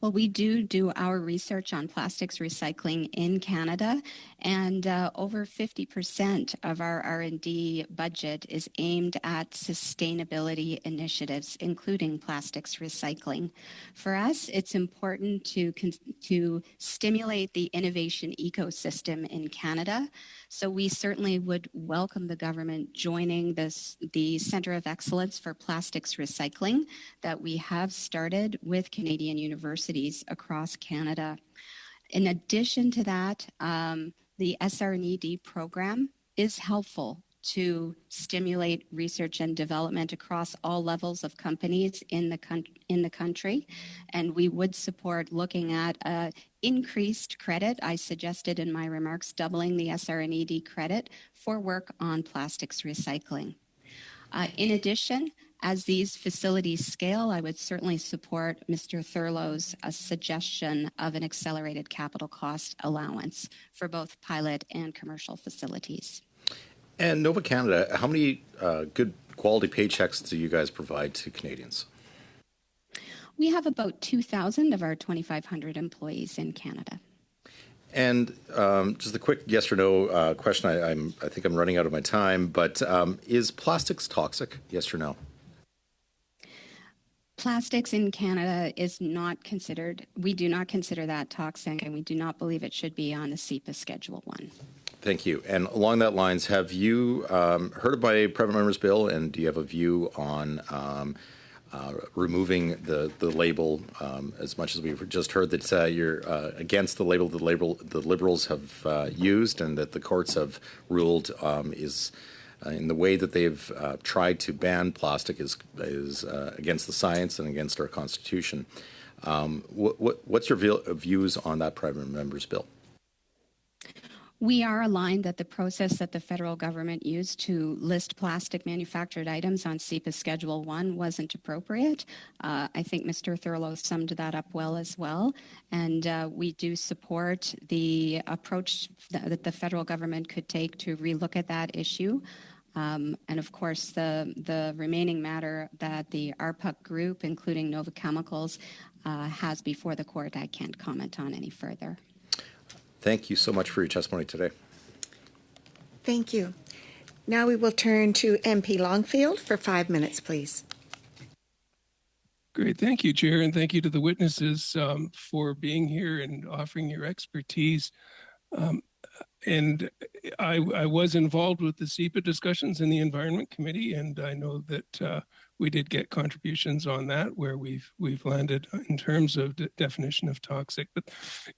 Well, we do our research on plastics recycling in Canada, and over 50% of our R&D budget is aimed at sustainability initiatives, including plastics recycling. For us, it's important to stimulate the innovation ecosystem in Canada. So we certainly would welcome the government joining the Centre of Excellence for Plastics Recycling that we have started with Canadian universities across Canada. In addition to that, the SR&ED program is helpful to stimulate research and development across all levels of companies in the country, and we would support looking at increased credit. I suggested in my remarks doubling the SR&ED credit for work on plastics recycling. In addition, as these facilities scale, I would certainly support Mr. Thurlow's suggestion of an accelerated capital cost allowance for both pilot and commercial facilities. And Nova Canada, how many good quality paychecks do you guys provide to Canadians? We have about 2,000 of our 2,500 employees in Canada. And just a quick yes or no question. I think I'm running out of my time, but is plastics toxic? Yes or no? Plastics in Canada is not considered, we do not consider that toxic, and we do not believe it should be on the CEPA Schedule 1. Thank you. And along that lines, have you heard of my private member's bill, and do you have a view on removing the label, as much as we've just heard that you're against the label the Liberals have used, and that the courts have ruled is in the way that they've tried to ban plastic is against the science and against our Constitution. What's your views on that private member's bill? We are aligned that the process that the federal government used to list plastic manufactured items on CEPA Schedule 1 wasn't appropriate. I think Mr. Thurlow summed that up well as well. And we do support the approach that the federal government could take to relook at that issue. And of course, the remaining matter that the ARPUC group, including Nova Chemicals, has before the court, I can't comment on any further. Thank you so much for your testimony today. Thank you. Now we will turn to MP Longfield for 5 minutes, please. Great. Thank you, Chair, and thank you to the witnesses for being here and offering your expertise. And I was involved with the CEPA discussions in the Environment Committee, and I know that we did get contributions on that where we've landed in terms of definition of toxic. But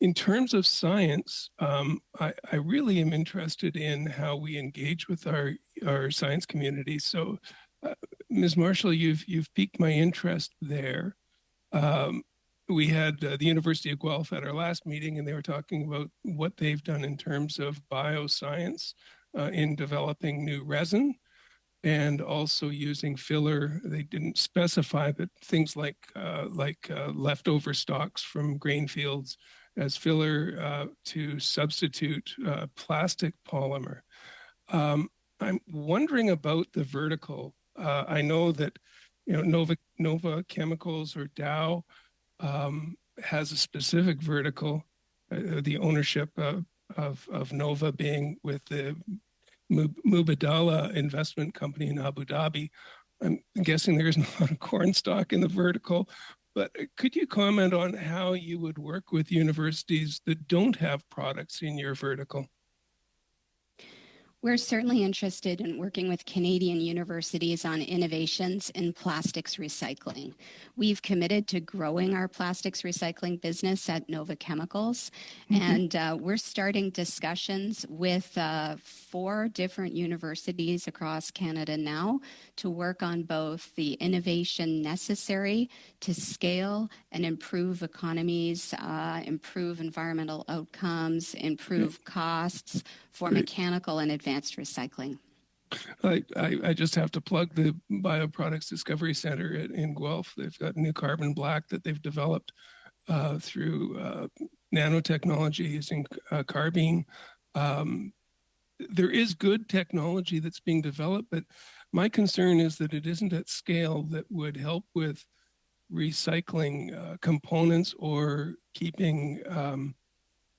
in terms of science, I really am interested in how we engage with our science community. So, Ms. Marshall, you've piqued my interest there. We had the University of Guelph at our last meeting, and they were talking about what they've done in terms of bioscience in developing new resin and also using filler. They didn't specify, but things like leftover stalks from grain fields as filler to substitute plastic polymer. I'm wondering about the vertical. I know that Nova Chemicals or Dow has a specific vertical, the ownership of Nova being with the Mubadala investment company in Abu Dhabi. I'm guessing there isn't a lot of corn stock in the vertical, but could you comment on how you would work with universities that don't have products in your vertical? We're certainly interested in working with Canadian universities on innovations in plastics recycling. We've committed to growing our plastics recycling business at Nova Chemicals, and we're starting discussions with 4 different universities across Canada now to work on both the innovation necessary to scale and improve economies, improve environmental outcomes, improve costs for mechanical and advanced recycling. I just have to plug the Bioproducts Discovery Center in Guelph. They've got new carbon black that they've developed through nanotechnology using carbene. There is good technology that's being developed, but my concern is that it isn't at scale that would help with recycling components or keeping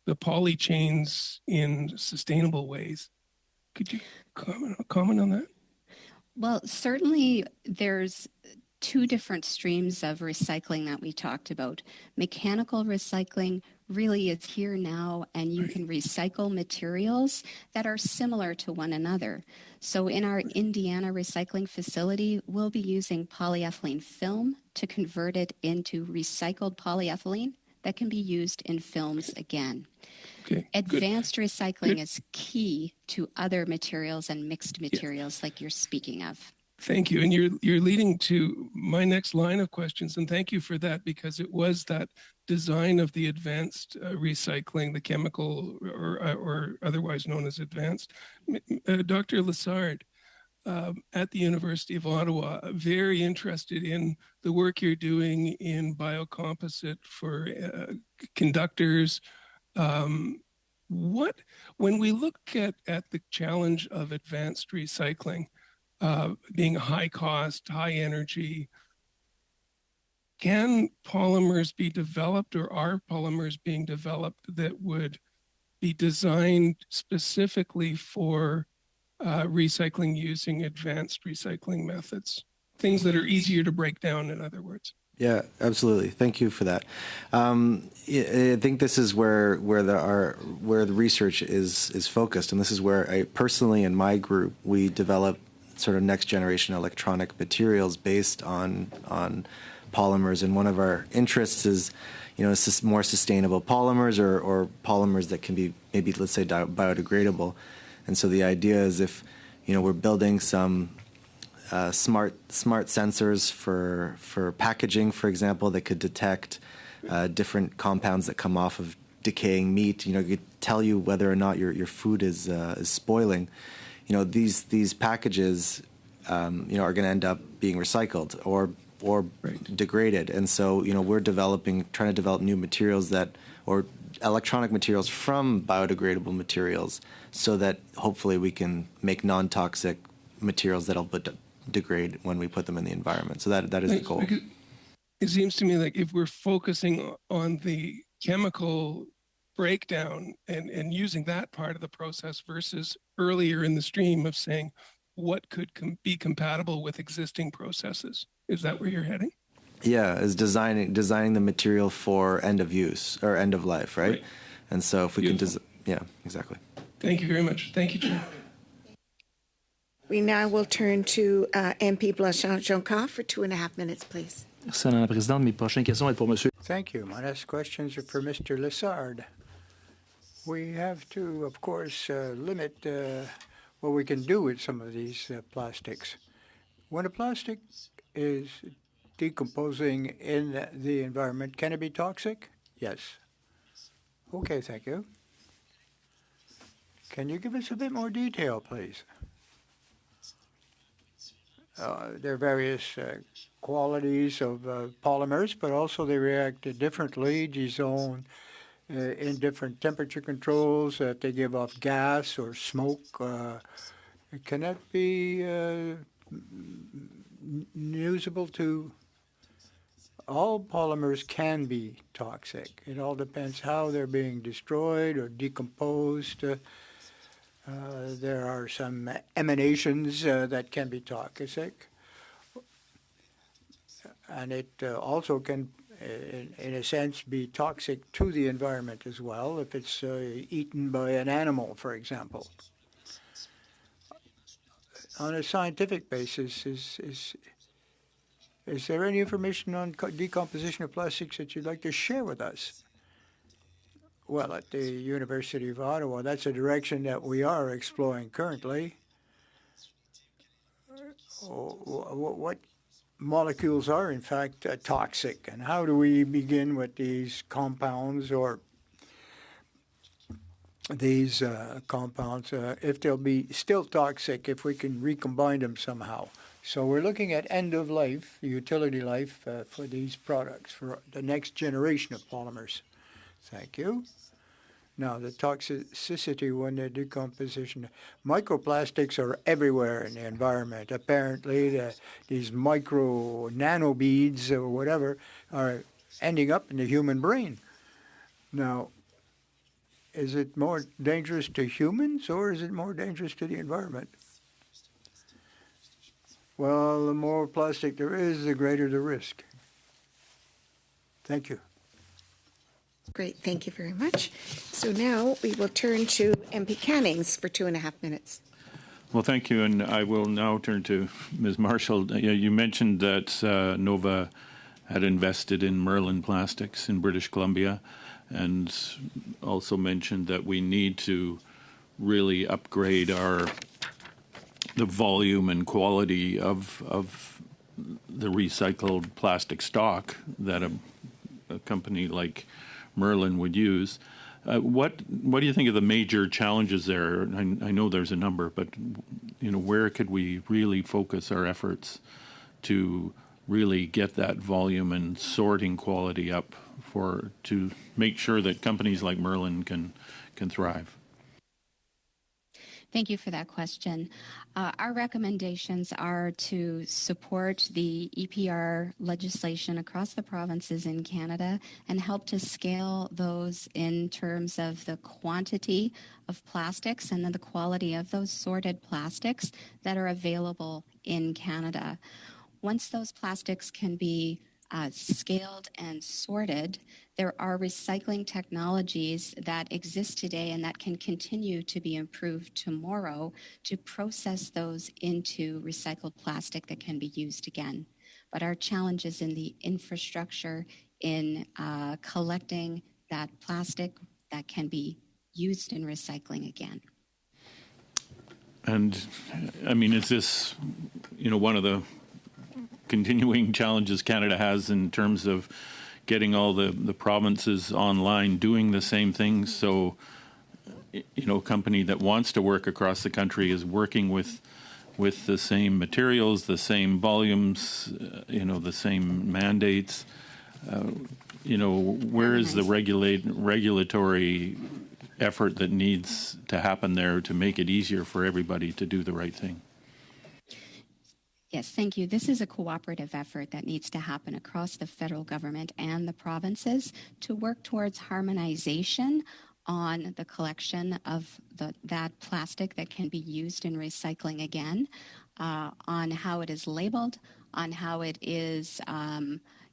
the poly chains in sustainable ways. Could you comment on that? Well, certainly there's 2 different streams of recycling that we talked about. Mechanical recycling really is here now, and you can recycle materials that are similar to one another. So in our Indiana recycling facility, we'll be using polyethylene film to convert it into recycled polyethylene that can be used in films again. Okay, Advanced recycling is key to other materials and mixed materials like you're speaking of. Thank you. And you're leading to my next line of questions. And thank you for that, because it was that design of the advanced recycling, the chemical or otherwise known as advanced. Dr. Lessard, at the University of Ottawa, very interested in the work you're doing in biocomposite for conductors. When we look at the challenge of advanced recycling, being high cost, high energy, can polymers be developed, or are polymers being developed that would be designed specifically for recycling using advanced recycling methods? Things that are easier to break down, in other words. Yeah, absolutely. Thank you for that. I think this is where the research is focused, and this is where I personally, in my group, we develop sort of next generation electronic materials based on polymers. And one of our interests is, more sustainable polymers or polymers that can be maybe, let's say, biodegradable. And so the idea is, if we're building some smart sensors for packaging, for example, that could detect different compounds that come off of decaying meat. It could tell you whether or not your food is spoiling. These packages are going to end up being recycled or degraded. And so we're trying to develop new materials or electronic materials from biodegradable materials, so that hopefully we can make non-toxic materials that'll degrade when we put them in the environment. So that is the goal. It seems to me like if we're focusing on the chemical breakdown and using that part of the process versus earlier in the stream of saying what could be compatible with existing processes. Is that where you're heading? Yeah, is designing the material for end of use or end of life, right? And so if we can yeah, exactly. Thank you very much. Thank you, Chair. We now will turn to MP Blanchard-Jonca for 2.5 minutes, please. Merci, Madame la Présidente. Mes prochaines questions vont être pour Monsieur. Thank you. My next questions are for Mr. Lessard. We have to, of course, limit what we can do with some of these plastics. When a plastic is decomposing in the environment, can it be toxic? Yes. Okay, thank you. Can you give us a bit more detail, please? There are various qualities of polymers, but also they react differently, dissolve in different temperature controls, that they give off gas or smoke. Can that be usable to all polymers? Can be toxic. It all depends how they're being destroyed or decomposed. There are some emanations that can be toxic, and it also can, in a sense, be toxic to the environment as well if it's eaten by an animal, for example. on a scientific basis, is there any information on decomposition of plastics that you'd like to share with us? Well, at the University of Ottawa, that's a direction that we are exploring currently. What molecules are, in fact, toxic, and how do we begin with these compounds or these compounds, if they'll be still toxic, if we can recombine them somehow. So we're looking at end of life, utility life for these products, for the next generation of polymers. Thank you. Now, the toxicity when they decomposition. Microplastics are everywhere in the environment. Apparently, these micro nanobeads or whatever are ending up in the human brain. Now, is it more dangerous to humans or is it more dangerous to the environment? Well, the more plastic there is, the greater the risk. Thank you. Great, thank you very much. So now we will turn to MP Cannings for 2.5 minutes. Well, thank you, and I will now turn to Ms. Marshall. You mentioned that Nova had invested in Merlin Plastics in British Columbia, and also mentioned that we need to really upgrade the volume and quality of the recycled plastic stock that a company like Merlin would use. What do you think of the major challenges there? I know there's a number, but where could we really focus our efforts to really get that volume and sorting quality up to make sure that companies like Merlin can thrive? Thank you for that question. Our recommendations are to support the EPR legislation across the provinces in Canada and help to scale those in terms of the quantity of plastics and then the quality of those sorted plastics that are available in Canada. Once those plastics can be scaled and sorted, there are recycling technologies that exist today and that can continue to be improved tomorrow to process those into recycled plastic that can be used again. But our challenge is in the infrastructure in collecting that plastic that can be used in recycling again. And I mean, is this, one of the continuing challenges Canada has in terms of getting all the provinces online doing the same things? So, a company that wants to work across the country is working with the same materials, the same volumes, the same mandates. Where is the regulatory effort that needs to happen there to make it easier for everybody to do the right thing? Yes, thank you. This is a cooperative effort that needs to happen across the federal government and the provinces to work towards harmonization on the collection of that plastic that can be used in recycling again, on how it is labeled, on how it is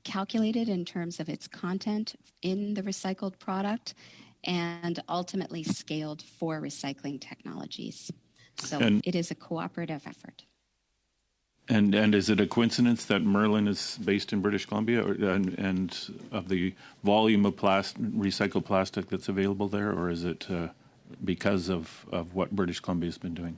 calculated in terms of its content in the recycled product, and ultimately scaled for recycling technologies. So it is a cooperative effort. And is it a coincidence that Merlin is based in British Columbia, and of the volume of recycled plastic that's available there, or is it because of what British Columbia has been doing?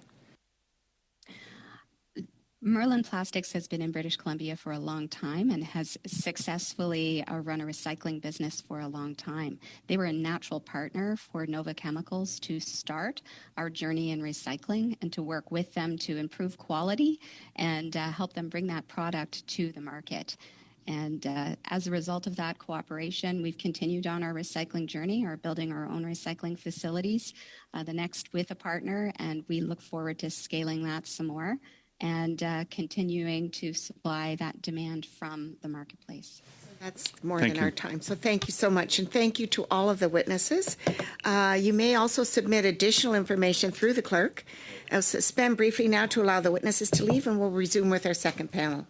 Merlin Plastics has been in British Columbia for a long time and has successfully run a recycling business for a long time. They were a natural partner for Nova Chemicals to start our journey in recycling and to work with them to improve quality and help them bring that product to the market. And as a result of that cooperation, we've continued on our recycling journey, or building our own recycling facilities, the next with a partner, and we look forward to scaling that some more and continuing to supply that demand from the marketplace. That's more than our time. So thank you so much. And thank you to all of the witnesses. You may also submit additional information through the clerk. I'll suspend briefly now to allow the witnesses to leave, and we'll resume with our second panel.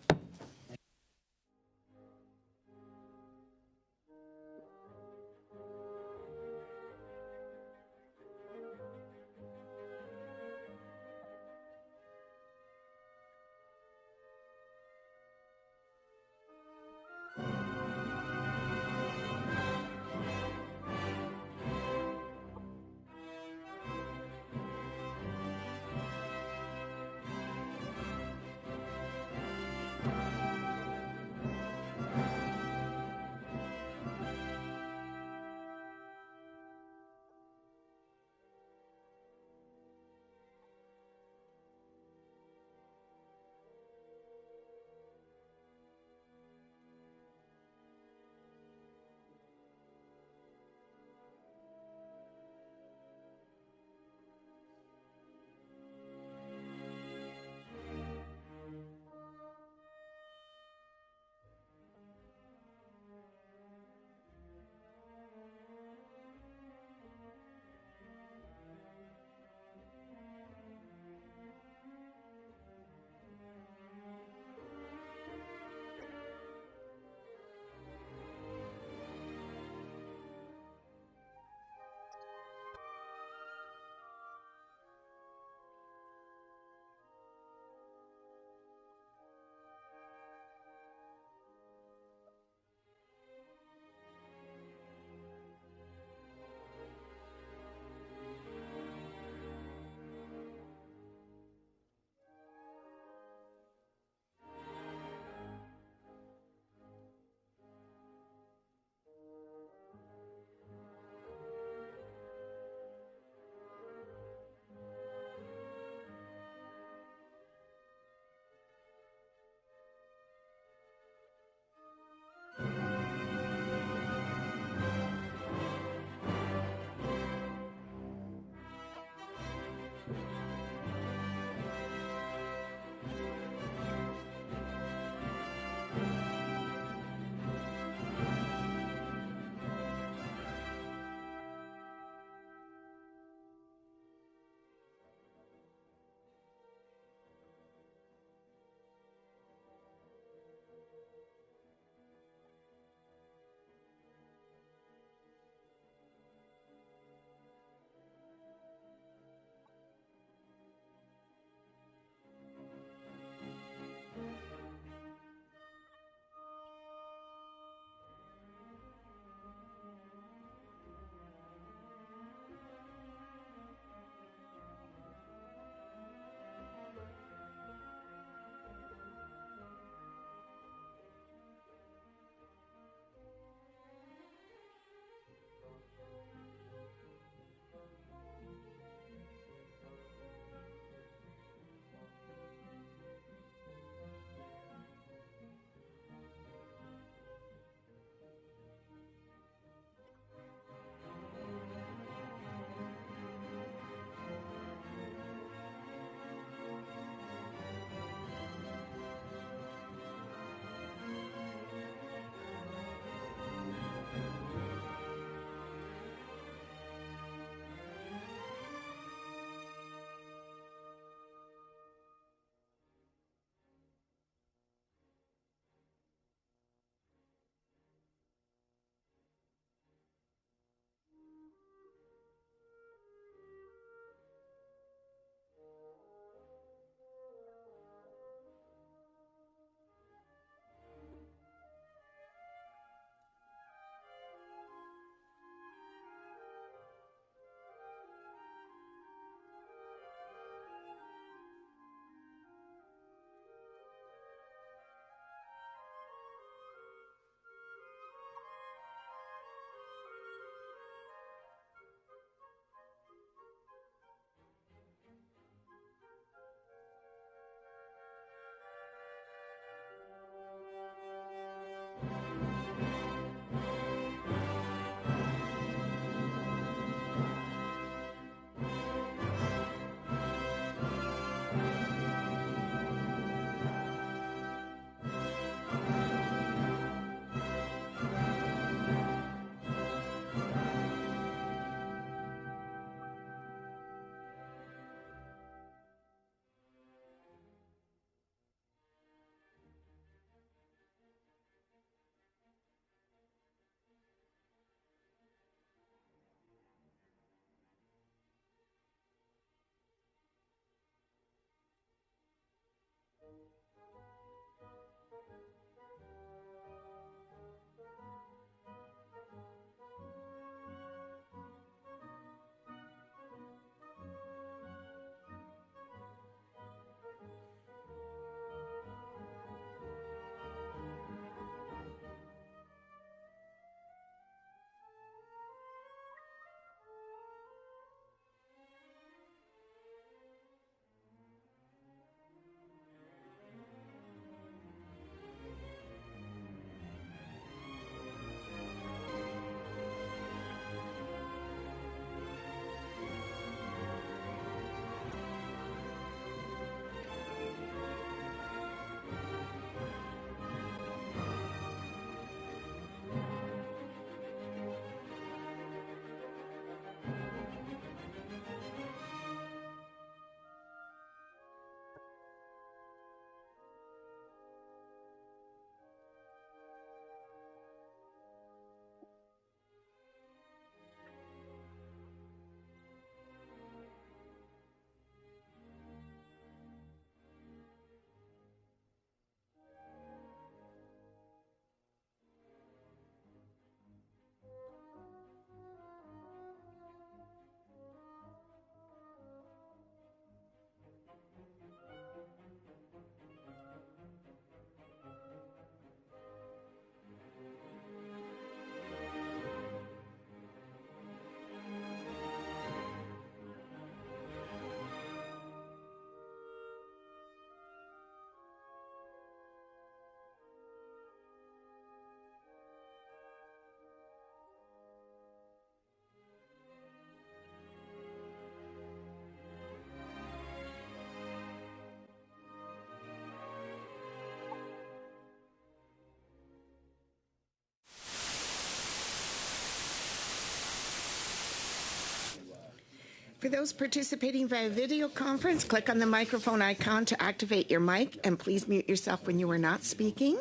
For those participating via video conference, click on the microphone icon to activate your mic, and please mute yourself when you are not speaking.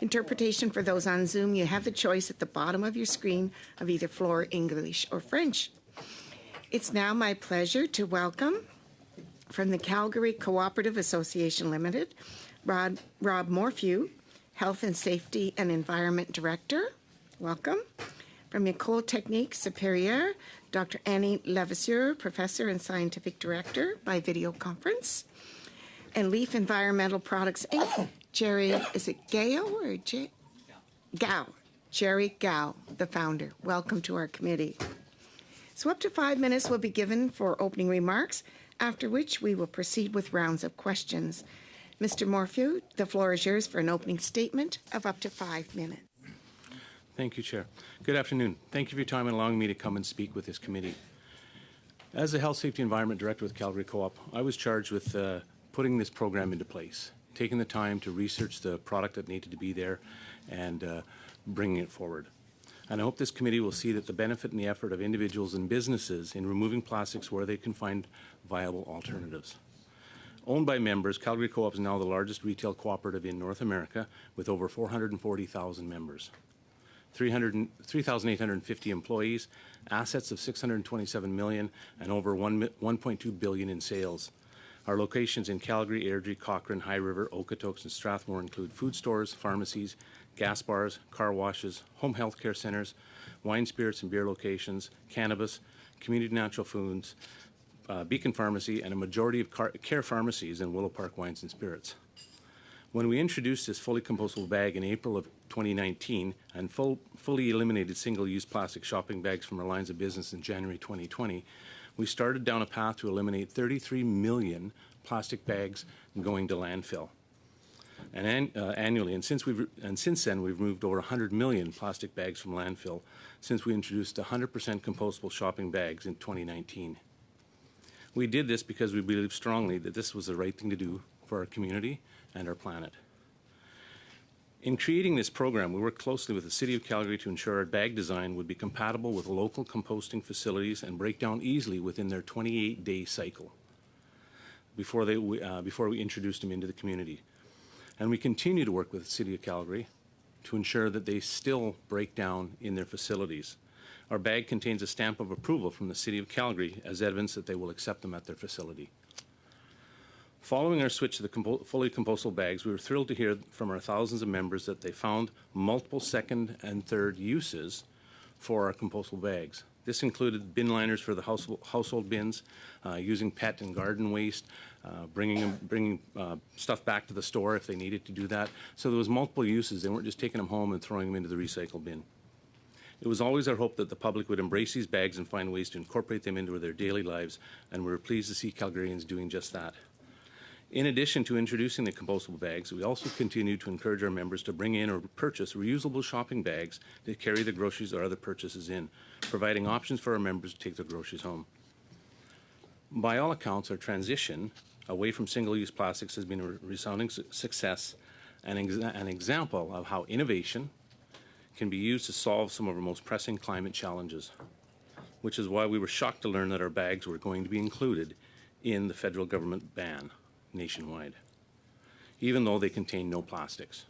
Interpretation for those on Zoom, you have the choice at the bottom of your screen of either Floor, English, or French. It's now my pleasure to welcome from the Calgary Cooperative Association Limited, Rob Morphew, Health and Safety and Environment Director. Welcome. From École Technique Supérieure, Dr. Annie Levasseur, Professor and Scientific Director by video conference. And Leaf Environmental Products Inc., Jerry, is it Gao or Gao? Jerry Gao, the founder. Welcome to our committee. So up to 5 minutes will be given for opening remarks, after which we will proceed with rounds of questions. Mr. Morphew, the floor is yours for an opening statement of up to 5 minutes. Thank you, Chair. Good afternoon. Thank you for your time and allowing me to come and speak with this committee. As the Health, Safety, Environment Director with Calgary Co-op, I was charged with putting this program into place, taking the time to research the product that needed to be there and bringing it forward. And I hope this committee will see that the benefit and the effort of individuals and businesses in removing plastics where they can find viable alternatives. Owned by members, Calgary Co-op is now the largest retail cooperative in North America with over 440,000 members. 3,850 employees, assets of $627 million, and over $1.2 billion in sales. Our locations in Calgary, Airdrie, Cochrane, High River, Okotoks, and Strathmore include food stores, pharmacies, gas bars, car washes, home health care centers, wine, spirits, and beer locations, cannabis, community natural foods, Beacon Pharmacy, and a majority of care pharmacies in Willow Park Wines and Spirits. When we introduced this fully compostable bag in April of 2019 and fully eliminated single-use plastic shopping bags from our lines of business in January 2020, we started down a path to eliminate 33 million plastic bags going to landfill. And annually, and since then, we've removed over 100 million plastic bags from landfill since we introduced 100% compostable shopping bags in 2019. We did this because we believe strongly that this was the right thing to do for our community and our planet. In creating this program, we worked closely with the City of Calgary to ensure our bag design would be compatible with local composting facilities and break down easily within their 28-day cycle before we introduced them into the community. And we continue to work with the City of Calgary to ensure that they still break down in their facilities. Our bag contains a stamp of approval from the City of Calgary as evidence that they will accept them at their facility. Following our switch to the fully compostable bags, we were thrilled to hear from our thousands of members that they found multiple second and third uses for our compostable bags. This included bin liners for the household bins, using pet and garden waste, bringing stuff back to the store if they needed to do that. So there was multiple uses. They weren't just taking them home and throwing them into the recycle bin. It was always our hope that the public would embrace these bags and find ways to incorporate them into their daily lives, and we were pleased to see Calgarians doing just that. In addition to introducing the compostable bags, we also continue to encourage our members to bring in or purchase reusable shopping bags to carry their groceries or other purchases in, providing options for our members to take their groceries home. By all accounts, our transition away from single-use plastics has been a resounding success and an example of how innovation can be used to solve some of our most pressing climate challenges, which is why we were shocked to learn that our bags were going to be included in the federal government ban nationwide, even though they contain no plastics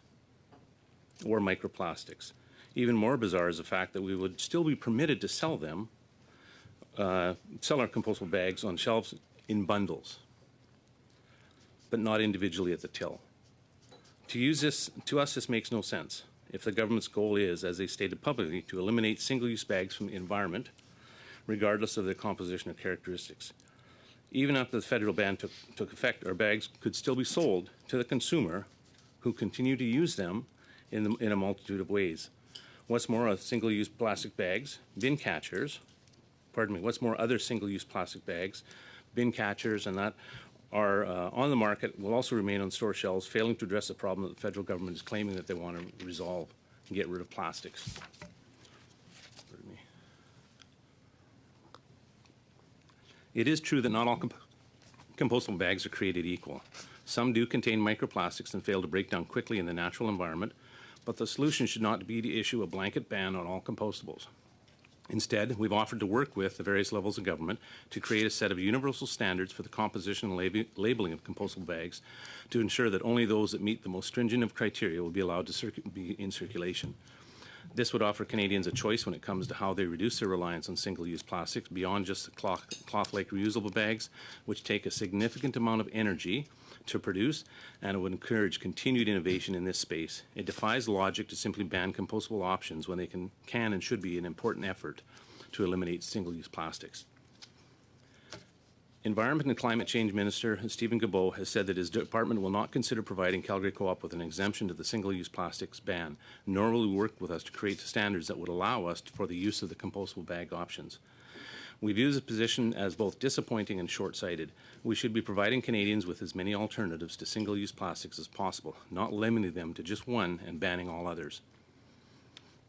or microplastics. Even more bizarre is the fact that we would still be permitted to sell them, sell our compostable bags on shelves in bundles, but not individually at the till. To us, this makes no sense. If the government's goal is, as they stated publicly, to eliminate single-use bags from the environment, regardless of their composition or characteristics. Even after the federal ban took effect, our bags could still be sold to the consumer who continue to use them in a multitude of ways. What's more, single-use plastic bags, what's more, other single-use plastic bags, bin catchers, and that are on the market will also remain on store shelves, failing to address the problem that the federal government is claiming that they want to resolve and get rid of plastics. It is true that not all compostable bags are created equal. Some do contain microplastics and fail to break down quickly in the natural environment, but the solution should not be to issue a blanket ban on all compostables. Instead, we've offered to work with the various levels of government to create a set of universal standards for the composition and labeling of compostable bags to ensure that only those that meet the most stringent of criteria will be allowed to be in circulation. This would offer Canadians a choice when it comes to how they reduce their reliance on single-use plastics beyond just the cloth-like reusable bags, which take a significant amount of energy to produce, and it would encourage continued innovation in this space. It defies logic to simply ban compostable options when they can and should be an important effort to eliminate single-use plastics. Environment and Climate Change Minister Stephen Guilbeault has said that his department will not consider providing Calgary Co-op with an exemption to the single-use plastics ban, nor will he work with us to create standards that would allow us for the use of the compostable bag options. We view this position as both disappointing and short-sighted. We should be providing Canadians with as many alternatives to single-use plastics as possible, not limiting them to just one and banning all others.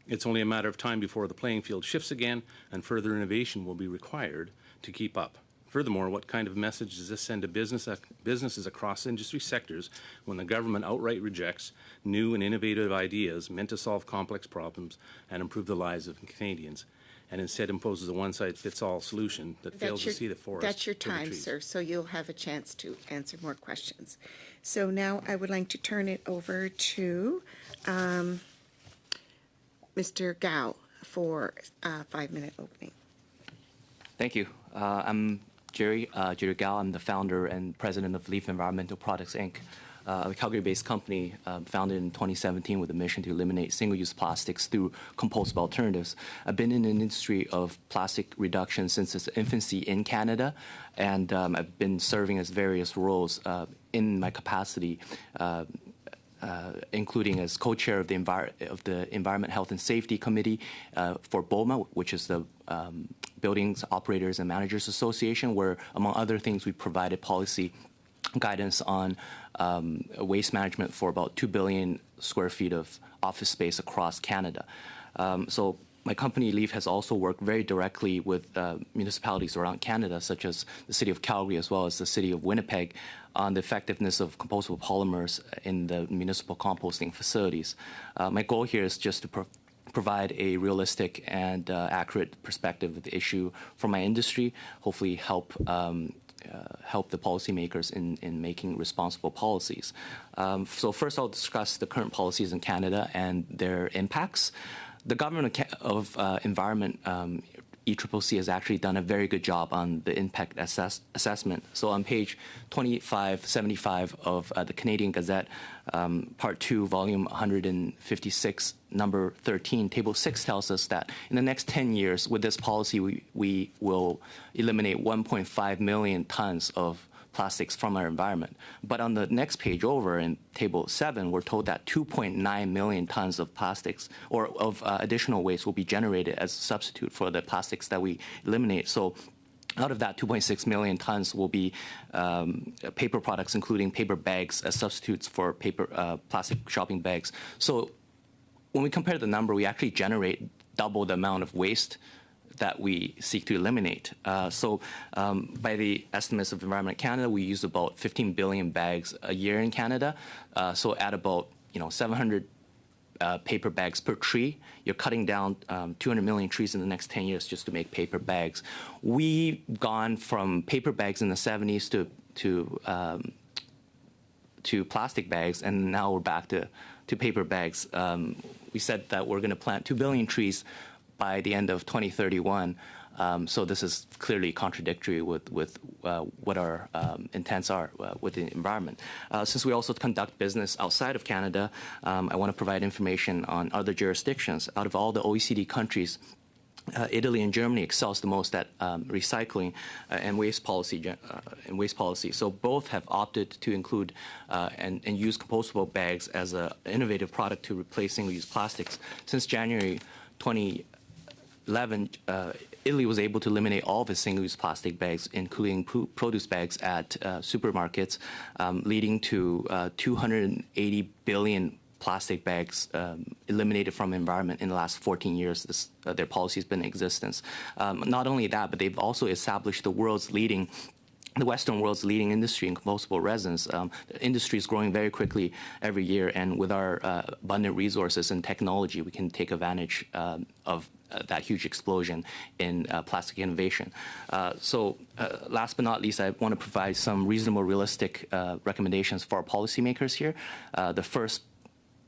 It's only a matter of time before the playing field shifts again and further innovation will be required to keep up. Furthermore, what kind of message does this send to businesses across industry sectors when the government outright rejects new and innovative ideas meant to solve complex problems and improve the lives of Canadians, and instead imposes a one-size-fits-all solution that fails to see the forest? That's your time, sir, so you'll have a chance to answer more questions. So now I would like to turn it over to Mr. Gao for a 5-minute opening. Thank you. I'm Jerry Gao. I'm the founder and president of Leaf Environmental Products, Inc., a Calgary-based company founded in 2017 with a mission to eliminate single-use plastics through compostable alternatives. I've been in an industry of plastic reduction since its infancy in Canada, and I've been serving as various roles in my capacity, including as co-chair of the Environment, Health and Safety Committee for BOMA, which is the Buildings Operators and Managers Association, where, among other things, we provided policy guidance on waste management for about 2 billion square feet of office space across Canada. So my company, Leaf, has also worked very directly with municipalities around Canada, such as the City of Calgary as well as the City of Winnipeg, on the effectiveness of compostable polymers in the municipal composting facilities. My goal here is just to provide a realistic and accurate perspective of the issue from my industry, hopefully help the policymakers in making responsible policies. So first I'll discuss the current policies in Canada and their impacts. The Government of Environment, ECCC, has actually done a very good job on the impact assessment. So on page 2575 of the Canadian Gazette, Part 2, Volume 156, number 13, Table 6 tells us that in the next 10 years, with this policy, we will eliminate 1.5 million tons of plastics from our environment. But on the next page over, in Table 7, we're told that 2.9 million tons of plastics or of additional waste will be generated as a substitute for the plastics that we eliminate. So out of that, 2.6 million tons will be paper products, including paper bags as substitutes for plastic shopping bags. So when we compare the number, we actually generate double the amount of waste that we seek to eliminate. So by the estimates of Environment Canada, we use about 15 billion bags a year in Canada. So at about 700 paper bags per tree, you're cutting down 200 million trees in the next 10 years just to make paper bags. We've gone from paper bags in the 70s to plastic bags, and now we're back to paper bags. We said that we're going to plant 2 billion trees by the end of 2031. So this is clearly contradictory with what our intents are with the environment. Since we also conduct business outside of Canada, I want to provide information on other jurisdictions. Out of all the OECD countries, Italy and Germany excels the most at recycling and waste policy. So both have opted to include and use compostable bags as an innovative product to replace single-use plastics. Since January 2011, Italy was able to eliminate all of its single-use plastic bags, including produce bags, at supermarkets, leading to 280 billion plastic bags eliminated from the environment in the last 14 years. Their policy has been in existence. Not only that, but they've also established the world's leading the Western world's leading industry in compostable resins. The industry is growing very quickly every year, and with our abundant resources and technology, we can take advantage of that huge explosion in plastic innovation. Last but not least, I want to provide some reasonable, realistic recommendations for our policymakers here. The first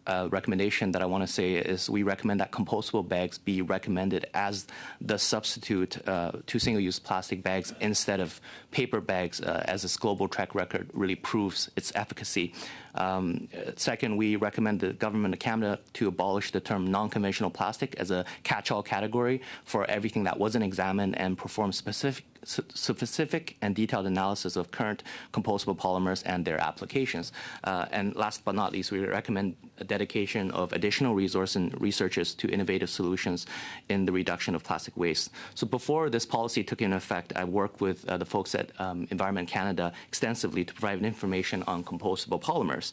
recommendation that I want to say is we recommend that compostable bags be recommended as the substitute to single-use plastic bags instead of paper bags, as this global track record really proves its efficacy. Second, we recommend the government of Canada to abolish the term non-conventional plastic as a catch-all category for everything that wasn't examined and perform specific and detailed analysis of current compostable polymers and their applications. And last but not least, we recommend a dedication of additional resource and researchers to innovative solutions in the reduction of plastic waste. So before this policy took into effect, I worked with the folks at Environment Canada extensively to provide information on compostable polymers.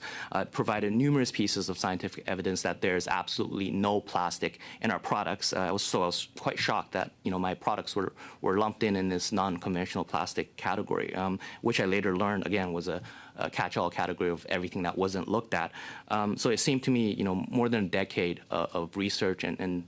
Provided numerous pieces of scientific evidence that there is absolutely no plastic in our products. I was quite shocked that my products were lumped in this non-conventional plastic category, which I later learned again was a catch-all category of everything that wasn't looked at. So it seemed to me, more than a decade of research and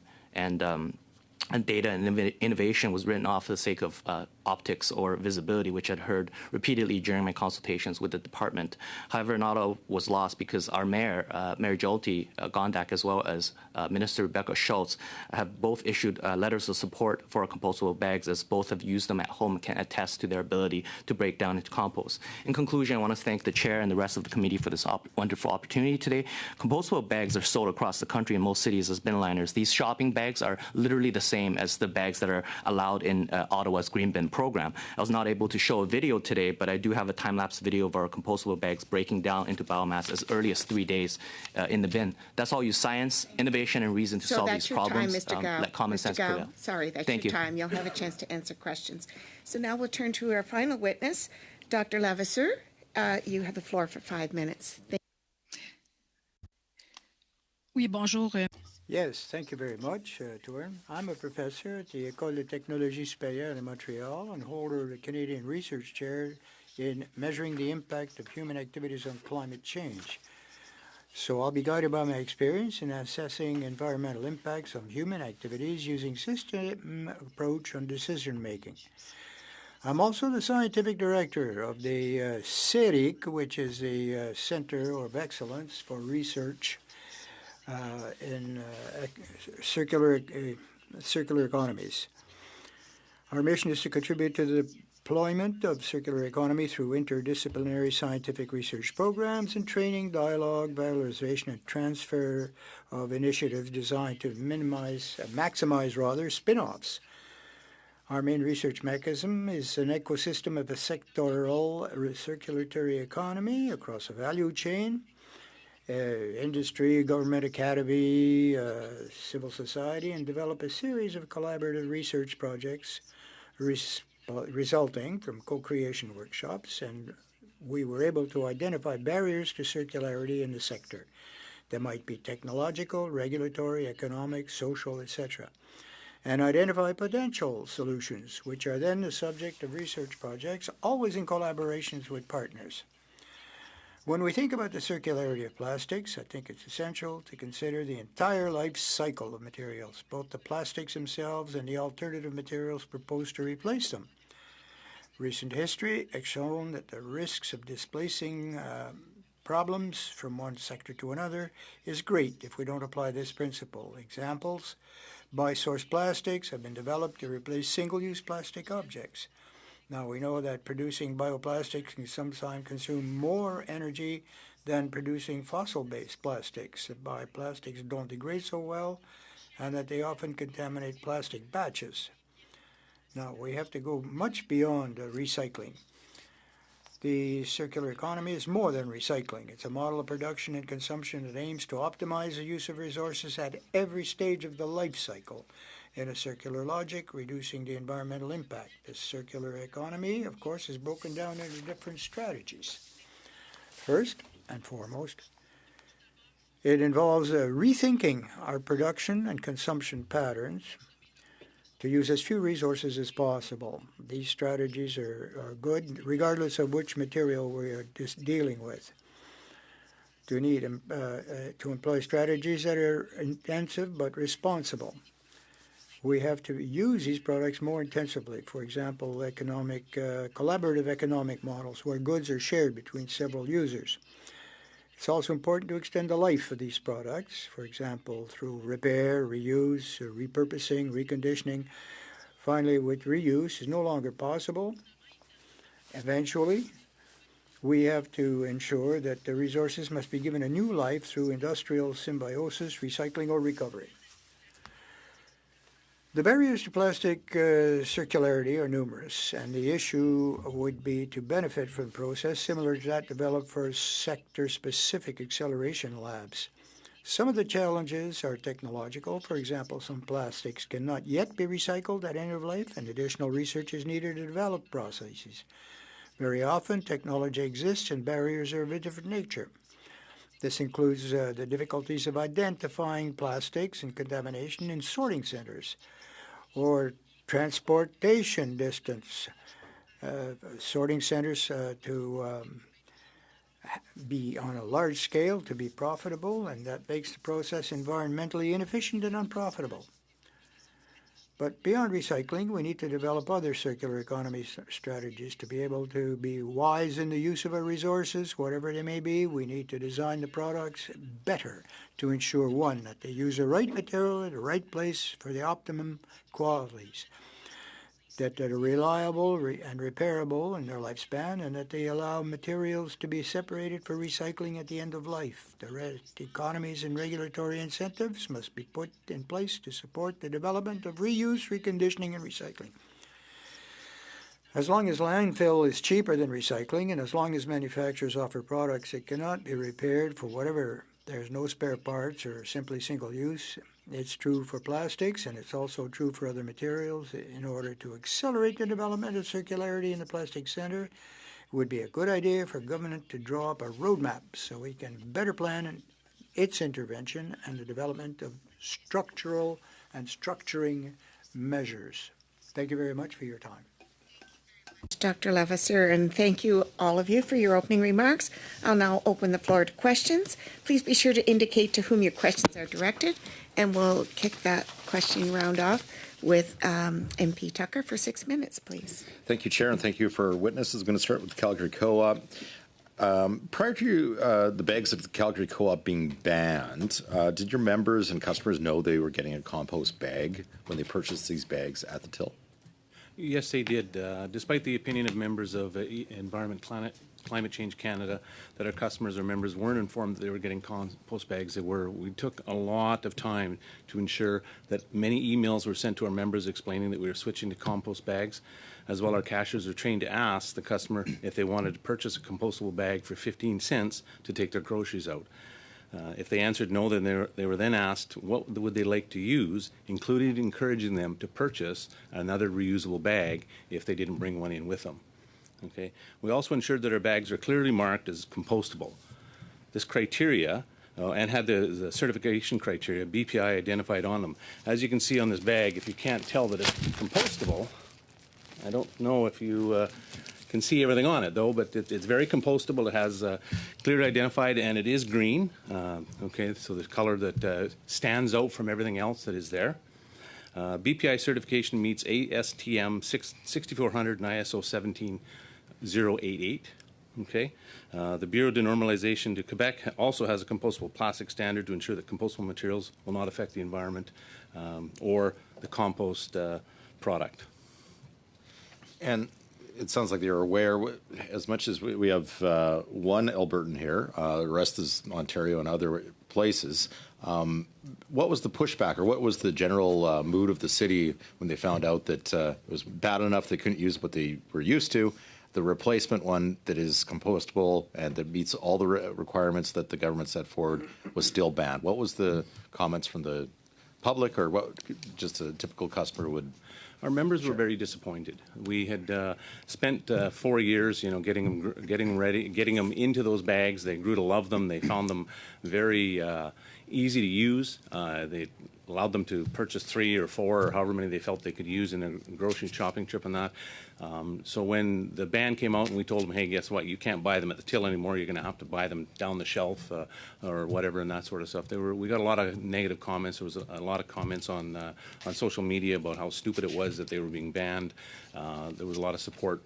data and innovation was written off for the sake of optics or visibility, which I'd heard repeatedly during my consultations with the department. However, not all was lost because our mayor, Mayor Jolty Gondak, as well as Minister Rebecca Schultz, have both issued letters of support for compostable bags, as both have used them at home and can attest to their ability to break down into compost. In conclusion, I want to thank the chair and the rest of the committee for this wonderful opportunity today. Compostable bags are sold across the country in most cities as bin liners. These shopping bags are literally the same as the bags that are allowed in Ottawa's Green Bin program. I was not able to show a video today, but I do have a time-lapse video of our compostable bags breaking down into biomass as early as 3 days in the bin. That's all use science, innovation, and reason to solve these problems. That's your time, Mr. Gao. Let common sense prevail. Sorry, that's Thank your you. time. You'll have a chance to answer questions. So now we'll turn to our final witness, Dr. Levasseur. You have the floor for 5 minutes. Oui, bonjour. Yes, thank you very much, Tuan. I'm a professor at the École de Technologie Supérieure in Montreal and holder of the Canadian Research Chair in measuring the impact of human activities on climate change. So I'll be guided by my experience in assessing environmental impacts on human activities using system approach on decision making. I'm also the scientific director of the CERIC, which is the Center of Excellence for Research in circular economies. Our mission is to contribute to the deployment of circular economy through interdisciplinary scientific research programs and training, dialogue, valorization, and transfer of initiatives designed to maximize spin-offs. Our main research mechanism is an ecosystem of a sectoral circulatory economy across a value chain. Industry, government, academy, civil society, and develop a series of collaborative research projects resulting from co-creation workshops, and we were able to identify barriers to circularity in the sector. They might be technological, regulatory, economic, social, etc., and identify potential solutions, which are then the subject of research projects, always in collaborations with partners. When we think about the circularity of plastics, I think it's essential to consider the entire life cycle of materials, both the plastics themselves and the alternative materials proposed to replace them. Recent history has shown that the risks of displacing problems from one sector to another is great if we don't apply this principle. Examples: bi-source plastics have been developed to replace single-use plastic objects. Now, we know that producing bioplastics can sometimes consume more energy than producing fossil-based plastics. The bioplastics don't degrade so well, and that they often contaminate plastic batches. Now, we have to go much beyond recycling. The circular economy is more than recycling. It's a model of production and consumption that aims to optimize the use of resources at every stage of the life cycle. In a circular logic, reducing the environmental impact. The circular economy, of course, is broken down into different strategies. First and foremost, it involves rethinking our production and consumption patterns to use as few resources as possible. These strategies are good regardless of which material we are just dealing with. To employ strategies that are intensive but responsible. We have to use these products more intensively. For example, collaborative economic models where goods are shared between several users. It's also important to extend the life of these products, for example, through repair, reuse, repurposing, reconditioning. Finally, with reuse is no longer possible. Eventually, we have to ensure that the resources must be given a new life through industrial symbiosis, recycling, or recovery. The barriers to plastic circularity are numerous, and the issue would be to benefit from the process similar to that developed for sector-specific acceleration labs. Some of the challenges are technological. For example, some plastics cannot yet be recycled at end of life, and additional research is needed to develop processes. Very often, technology exists and barriers are of a different nature. This includes the difficulties of identifying plastics and contamination in sorting centers, or transportation distance. Sorting centers to be on a large scale to be profitable, and that makes the process environmentally inefficient and unprofitable. But beyond recycling, we need to develop other circular economy strategies to be able to be wise in the use of our resources, whatever they may be. We need to design the products better to ensure, one, that they use the right material at the right place for the optimum qualities, that they're reliable and repairable in their lifespan, and that they allow materials to be separated for recycling at the end of life. The economies and regulatory incentives must be put in place to support the development of reuse, reconditioning, and recycling. As long as landfill is cheaper than recycling, and as long as manufacturers offer products that cannot be repaired for whatever, there's no spare parts or simply single use, it's true for plastics, and it's also true for other materials. In order to accelerate the development of circularity in the plastic sector, it would be a good idea for government to draw up a roadmap so we can better plan its intervention and the development of structural and structuring measures. Thank you very much for your time. Dr. Levasseur, and thank you all of you for your opening remarks. I'll now open the floor to questions. Please be sure to indicate to whom your questions are directed, and we'll kick that questioning round off with MP Tucker for 6 minutes, please. Thank you, Chair, and thank you for our witnesses. I'm going to start with the Calgary Co-op. Prior to the bags of the Calgary Co-op being banned, did your members and customers know they were getting a compost bag when they purchased these bags at the till? Yes, they did. Despite the opinion of members of Environment Climate Change Canada that our customers or members weren't informed that they were getting compost bags, they were. We took a lot of time to ensure that many emails were sent to our members explaining that we were switching to compost bags. As well, our cashiers are trained to ask the customer if they wanted to purchase a compostable bag for 15 cents to take their groceries out. If they answered no, then they were then asked what would they like to use, including encouraging them to purchase another reusable bag if they didn't bring one in with them. Okay. We also ensured that our bags are clearly marked as compostable. This criteria and had the certification criteria BPI identified on them. As you can see on this bag, if you can't tell that it's compostable, I don't know if you can see everything on it though, but it's very compostable. It has clearly identified, and it is green. Okay, so the color that stands out from everything else that is there. BPI certification meets ASTM 6400 and ISO 17088. Okay, the Bureau de Normalization de Quebec also has a compostable plastic standard to ensure that compostable materials will not affect the environment or the compost product. And it sounds like you're aware, as much as we have one Albertan here, the rest is Ontario and other places. What was the pushback, or what was the general mood of the city when they found out that it was bad enough they couldn't use what they were used to? The replacement one that is compostable and that meets all the requirements that the government set forward was still banned. What was the comments from the public, or what just a typical customer would Our members were very disappointed. We had spent 4 years, getting ready, getting them into those bags. They grew to love them. They found them very easy to use. They allowed them to purchase 3 or 4 or however many they felt they could use in a grocery shopping trip and that. So when the ban came out and we told them, hey, guess what, you can't buy them at the till anymore, you're going to have to buy them down the shelf or whatever and that sort of stuff. We got a lot of negative comments. There was a lot of comments on social media about how stupid it was that they were being banned. There was a lot of support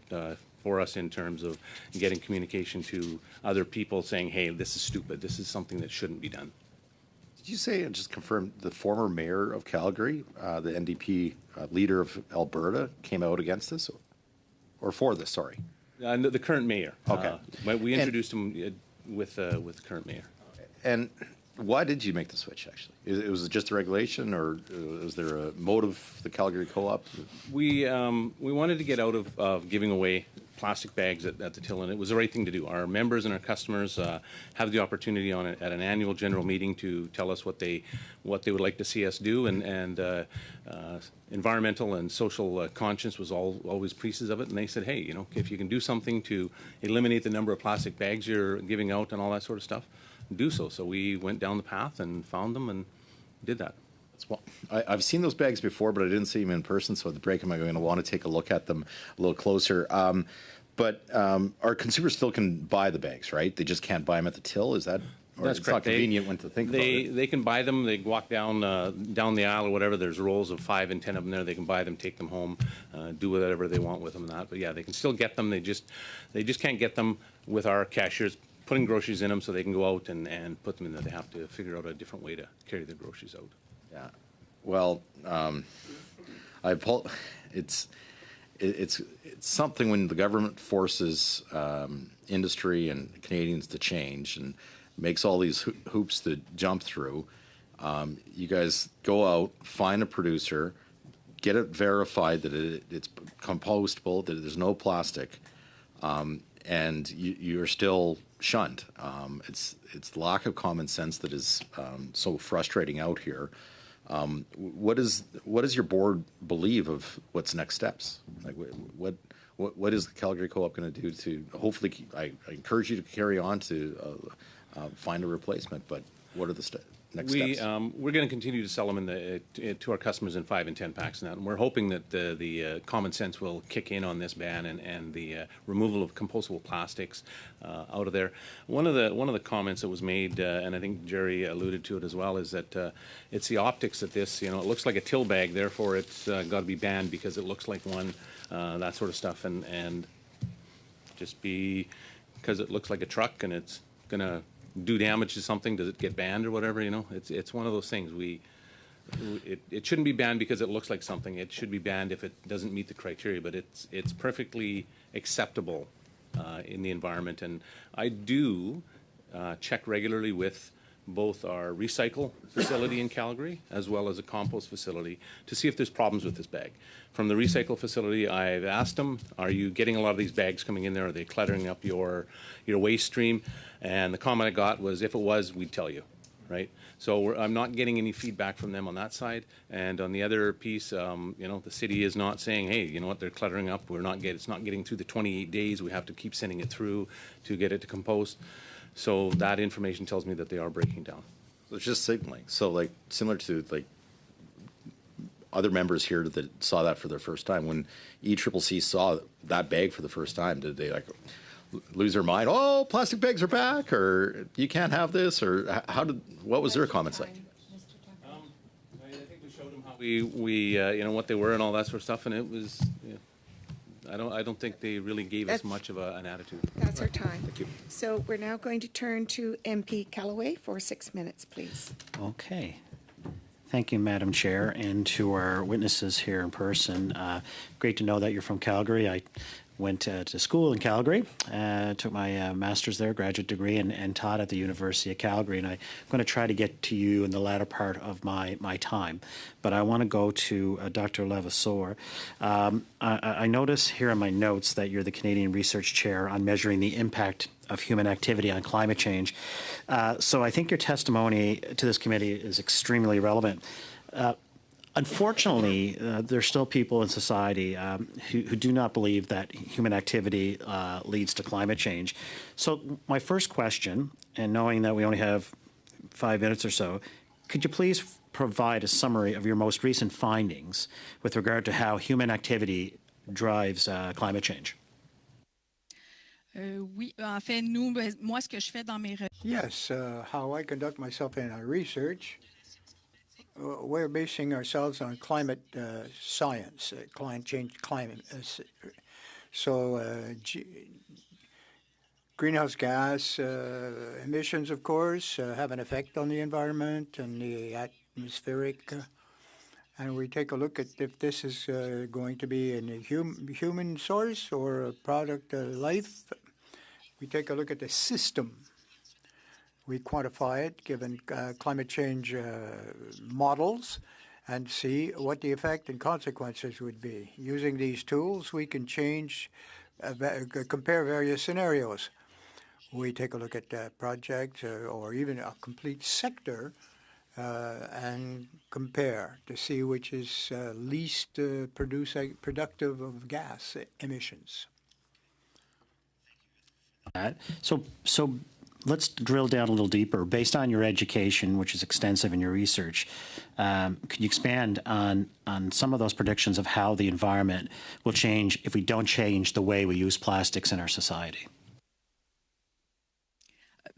for us in terms of getting communication to other people saying, hey, this is stupid. This is something that shouldn't be done. Did you say, and just confirm, the former mayor of Calgary, the NDP leader of Alberta, came out against this? Or for this, sorry? The current mayor. Okay. We introduced him with the current mayor. And why did you make the switch, actually? Was it just a regulation, or was there a motive for the Calgary Co-op? We wanted to get out of giving away plastic bags at the till, and it was the right thing to do. Our members and our customers have the opportunity at an annual general meeting to tell us what they would like to see us do, and environmental and social conscience was always pieces of it. And they said, hey, if you can do something to eliminate the number of plastic bags you're giving out and all that sort of stuff, do so. So we went down the path and found them and did that. Well, I've seen those bags before, but I didn't see them in person. So at the break, I'm going to want to take a look at them a little closer. But our consumers still can buy the bags, right? They just can't buy them at the till. Is that? Or That's it's correct. not convenient when to think about it. They can buy them. They walk down the aisle or whatever. There's rolls of 5 and 10 of them there. They can buy them, take them home, do whatever they want with them and that. But yeah, they can still get them. They just can't get them with our cashiers putting groceries in them, so they can go out and put them in there. They have to figure out a different way to carry their groceries out. Yeah. Well, it's something when the government forces industry and Canadians to change and makes all these hoops to jump through. You guys go out, find a producer, get it verified that it's compostable, that there's no plastic, and you're still shunned. It's lack of common sense that is so frustrating out here. What does your board believe of what's next steps? Like what is the Calgary Co-op going to do to hopefully I encourage you to carry on to find a replacement, but what are the next steps? We're going to continue to sell them to our customers in 5 and 10 packs now, and we're hoping that the common sense will kick in on this ban and the removal of compostable plastics out of there. One of the comments that was made, and I think Jerry alluded to it as well, is that it's the optics that this, it looks like a till bag, therefore it's got to be banned because it looks like one, that sort of stuff, and just because it looks like a truck and it's going to do damage to something, does it get banned or whatever? It's one of those things. It shouldn't be banned because it looks like something. It should be banned if it doesn't meet the criteria. But it's perfectly acceptable in the environment. And I do check regularly with both our recycle facility in Calgary as well as a compost facility to see if there's problems with this bag. From the recycle facility, I've asked them, are you getting a lot of these bags coming in there? Are they cluttering up your waste stream? And the comment I got was, if it was, we'd tell you, right? So I'm not getting any feedback from them on that side. And on the other piece, the city is not saying, hey, you know what, they're cluttering up. It's not getting through the 28 days. We have to keep sending it through to get it to compost. So that information tells me that they are breaking down. So it's just signaling. So similar to other members here that saw that for their first time, when ECCC saw that bag for the first time, did they lose their mind? Oh, plastic bags are back, or you can't have this, or what was their comments like? I think we showed them how we what they were and all that sort of stuff, and it was. I don't think they really gave us much of an attitude. That's our time. Thank you. So we're now going to turn to MP Callaway for 6 minutes, please. Okay. Thank you, Madam Chair, and to our witnesses here in person. Great to know that you're from Calgary. I went to school in Calgary, took my master's there, graduate degree, and taught at the University of Calgary. And I'm going to try to get to you in the latter part of my time. But I want to go to Dr. Levasseur. I notice here in my notes that you're the Canadian Research Chair on measuring the impact of human activity on climate change. So I think your testimony to this committee is extremely relevant. unfortunately, there's still people in society who do not believe that human activity leads to climate change. So my first question, and knowing that we only have 5 minutes or so, could you please provide a summary of your most recent findings with regard to how human activity drives climate change? Oui, en fait, nous, moi, ce que je fais dans mes Yes, how I conduct myself in our research, we're basing ourselves on climate science, climate change, climate. Greenhouse gas emissions, of course, have an effect on the environment and the atmospheric. And we take a look at if this is going to be a human source or a product of life. We take a look at the system. We quantify it given climate change models and see what the effect and consequences would be. Using these tools, we can compare various scenarios. We take a look at projects or even a complete sector and compare to see which is least productive of gas emissions. So let's drill down a little deeper. Based on your education, which is extensive in your research, could you expand on some of those predictions of how the environment will change if we don't change the way we use plastics in our society?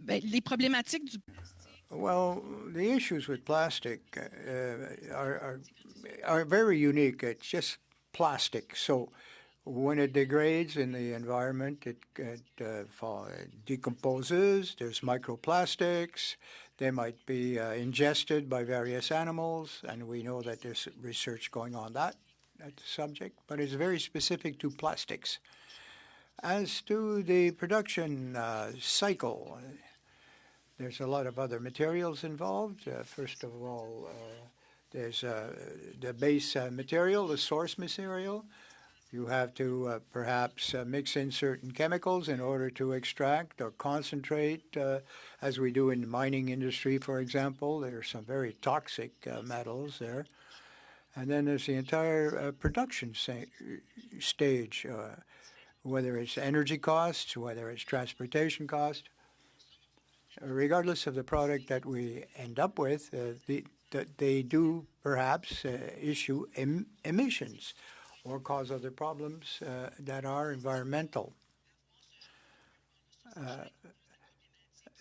Les problématiques du Well, the issues with plastic are very unique. It's just plastic. So when it degrades in the environment, it decomposes. There's microplastics. They might be ingested by various animals, and we know that there's research going on that subject, but it's very specific to plastics. As to the production cycle, there's a lot of other materials involved. First of all, there's the base material, the source material. You have to perhaps mix in certain chemicals in order to extract or concentrate, as we do in the mining industry, for example. There are some very toxic metals there. And then there's the entire production stage, whether it's energy costs, whether it's transportation costs. Regardless of the product that we end up with, they do perhaps issue emissions or cause other problems that are environmental.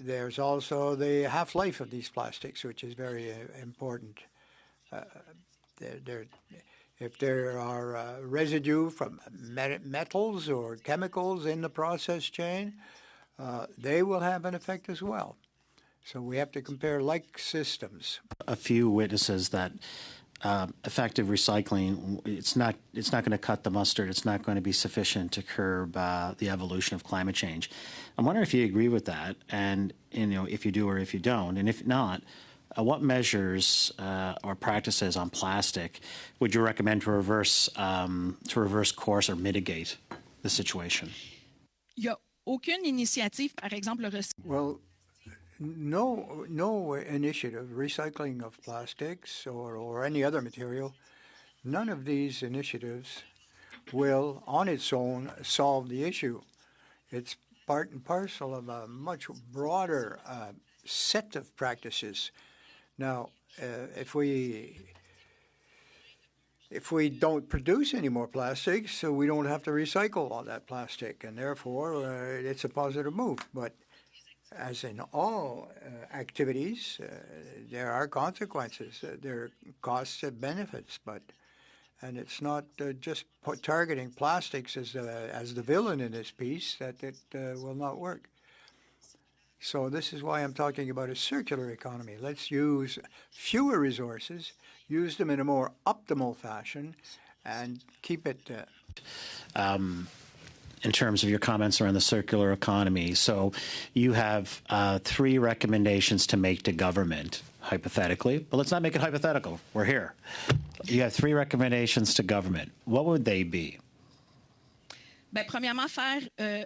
There's also the half-life of these plastics, which is very important. If there are residue from metals or chemicals in the process chain, they will have an effect as well. So we have to compare like systems. A few witnesses that effective recycling, it's not going to cut the mustard. It's not going to be sufficient to curb the evolution of climate change. I'm wondering if you agree with that, and if you do or if you don't, and if not, what measures or practices on plastic would you recommend to reverse course or mitigate the situation? Il y a aucune initiative, par exemple, le Well, no initiative, recycling of plastics or any other material, none of these initiatives will, on its own, solve the issue. It's part and parcel of a much broader set of practices. Now, if we don't produce any more plastics, so we don't have to recycle all that plastic, and therefore it's a positive move. But as in all activities, there are consequences. There are costs and benefits, and it's not just targeting plastics as the villain in this piece that it will not work. So this is why I'm talking about a circular economy. Let's use fewer resources, use them in a more optimal fashion, and keep it. In terms of your comments around the circular economy, so you have 3 recommendations to make to government, hypothetically. But let's not make it hypothetical. We're here. You have 3 recommendations to government. What would they be? Ben, premièrement, faire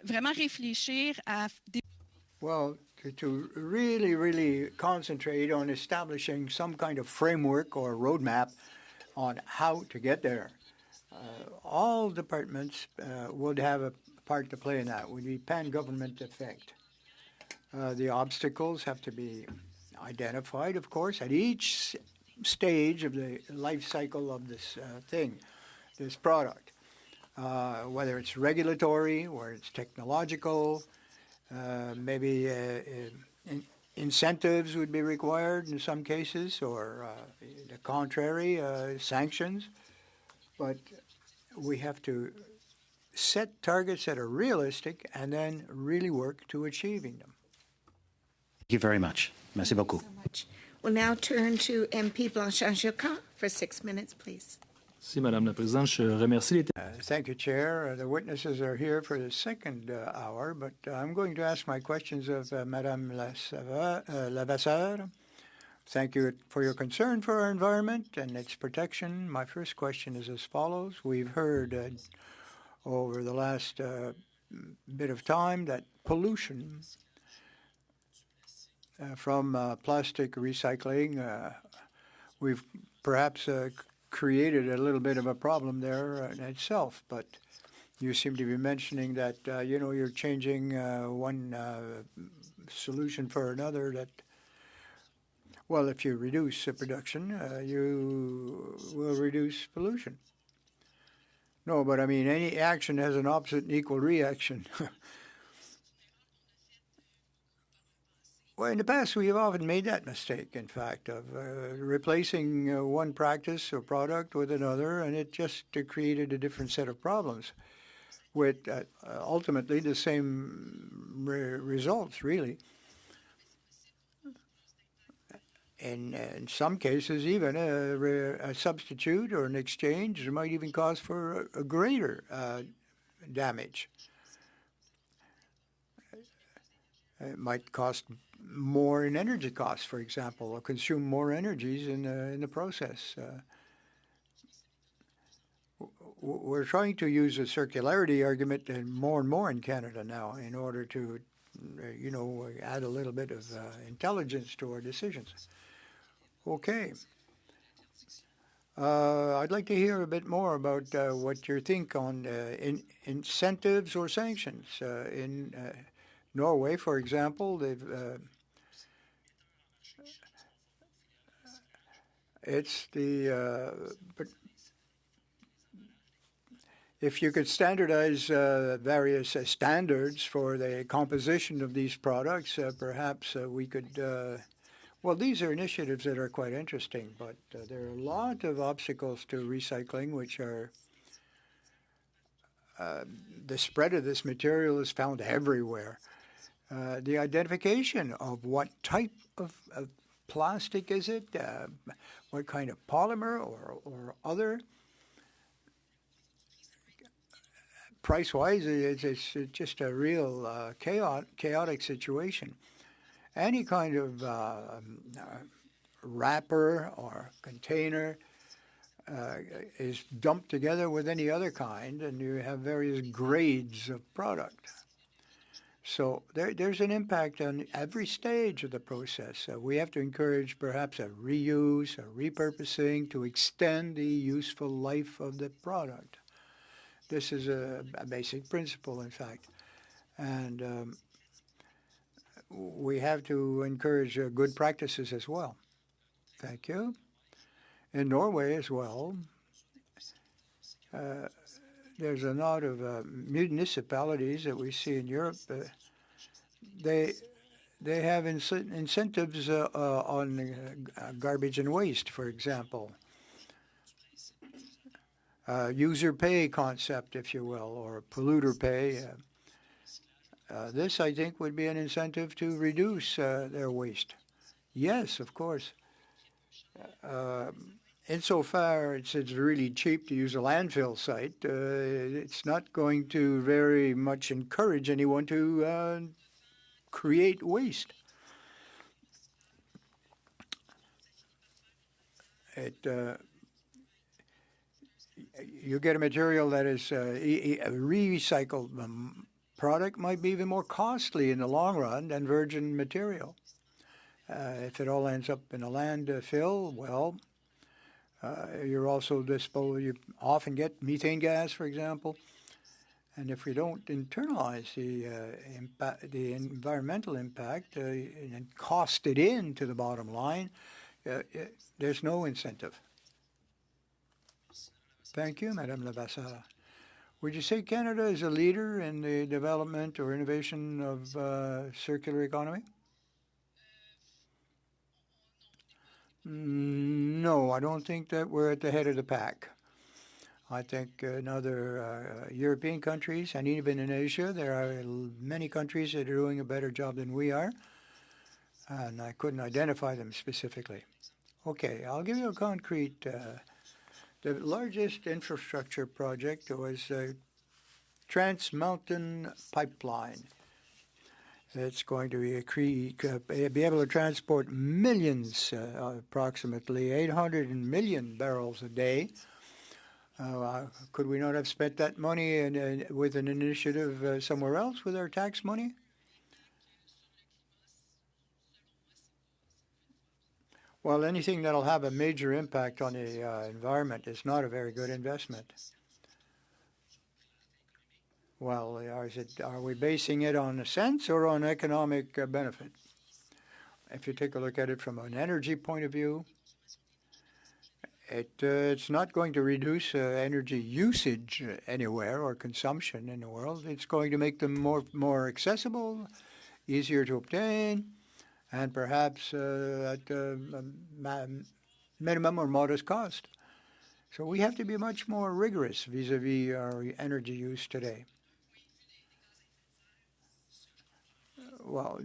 vraiment réfléchir à Well, to really concentrate on establishing some kind of framework or roadmap on how to get there. All departments would have a part to play in that. Would be pan-government effect. The obstacles have to be identified, of course, at each stage of the life cycle of this this product. Whether it's regulatory, or it's technological, maybe incentives would be required in some cases, or the contrary, sanctions. But we have to set targets that are realistic and then really work to achieving them. Thank you very much. Merci beaucoup. We'll now turn to MP Blanchet-Jacquat for 6 minutes, please. Merci, Madame la Présidente. Je remercie les Thank you, Chair. The witnesses are here for the second hour, but I'm going to ask my questions of Madame Lavasseur. Thank you for your concern for our environment and its protection. My first question is as follows. We've heard over the last bit of time that pollution from plastic recycling, we've perhaps created a little bit of a problem there in itself, but you seem to be mentioning that, you're changing one solution for another that, well, if you reduce production, you will reduce pollution. No, but I mean, any action has an opposite and equal reaction. Well, in the past, we have often made that mistake, in fact, of replacing one practice or product with another, and it just created a different set of problems with ultimately the same results, really. In some cases, even a substitute or an exchange might even cause for a greater damage. It might cost more in energy costs, for example, or consume more energies in the process. We're trying to use a circularity argument more and more in Canada now in order to, add a little bit of intelligence to our decisions. Okay. I'd like to hear a bit more about what you think on incentives or sanctions. In Norway, for example, they've if you could standardize various standards for the composition of these products, perhaps we could. Well, these are initiatives that are quite interesting, but there are a lot of obstacles to recycling, which are the spread of this material is found everywhere. The identification of what type of plastic is it, what kind of polymer or other. Price-wise, it's just a real chaotic situation. Any kind of wrapper or container is dumped together with any other kind, and you have various grades of product. So there's an impact on every stage of the process. We have to encourage perhaps a reuse, a repurposing to extend the useful life of the product. This is a basic principle, in fact. And we have to encourage good practices as well. Thank you. In Norway as well, there's a lot of municipalities that we see in Europe. They have incentives on garbage and waste, for example. User pay concept, if you will, or polluter pay. This, I think, would be an incentive to reduce their waste. Yes, of course. Insofar it's really cheap to use a landfill site, it's not going to very much encourage anyone to create waste. You get a material that is a recycled product might be even more costly in the long run than virgin material. If it all ends up in a landfill, well, You're also you often get methane gas, for example. And if we don't internalize the environmental impact and cost it into the bottom line, there's no incentive. Thank you, Madame Lavassa. Would you say Canada is a leader in the development or innovation of circular economy? No, I don't think that we're at the head of the pack. I think in other European countries and even in Asia, there are many countries that are doing a better job than we are, and I couldn't identify them specifically. Okay, I'll give you a concrete. The largest infrastructure project was a Trans Mountain Pipeline. It's going to be able to transport millions, approximately 800 million barrels a day. Could we not have spent that money with an initiative somewhere else with our tax money? Well, anything that'll have a major impact on the environment is not a very good investment. Well, are we basing it on a sense or on economic benefit? If you take a look at it from an energy point of view, it's not going to reduce energy usage anywhere or consumption in the world. It's going to make them more accessible, easier to obtain, and perhaps at a minimum or modest cost. So we have to be much more rigorous vis-a-vis our energy use today. Well,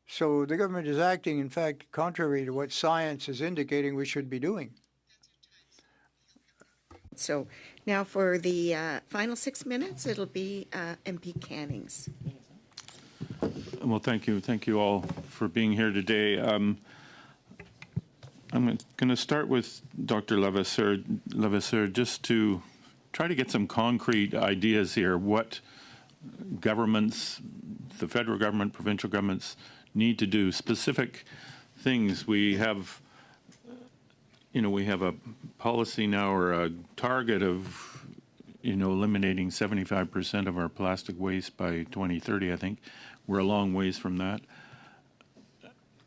so the government is acting, in fact, contrary to what science is indicating we should be doing. So now for the final 6 minutes, it'll be MP Cannings. Well, thank you. Thank you all for being here today. I'm going to start with Dr. Levasseur just to try to get some concrete ideas here. What governments, the federal government, provincial governments, need to do specific things. We have a policy now or a target of, eliminating 75% of our plastic waste by 2030, I think. We're a long ways from that.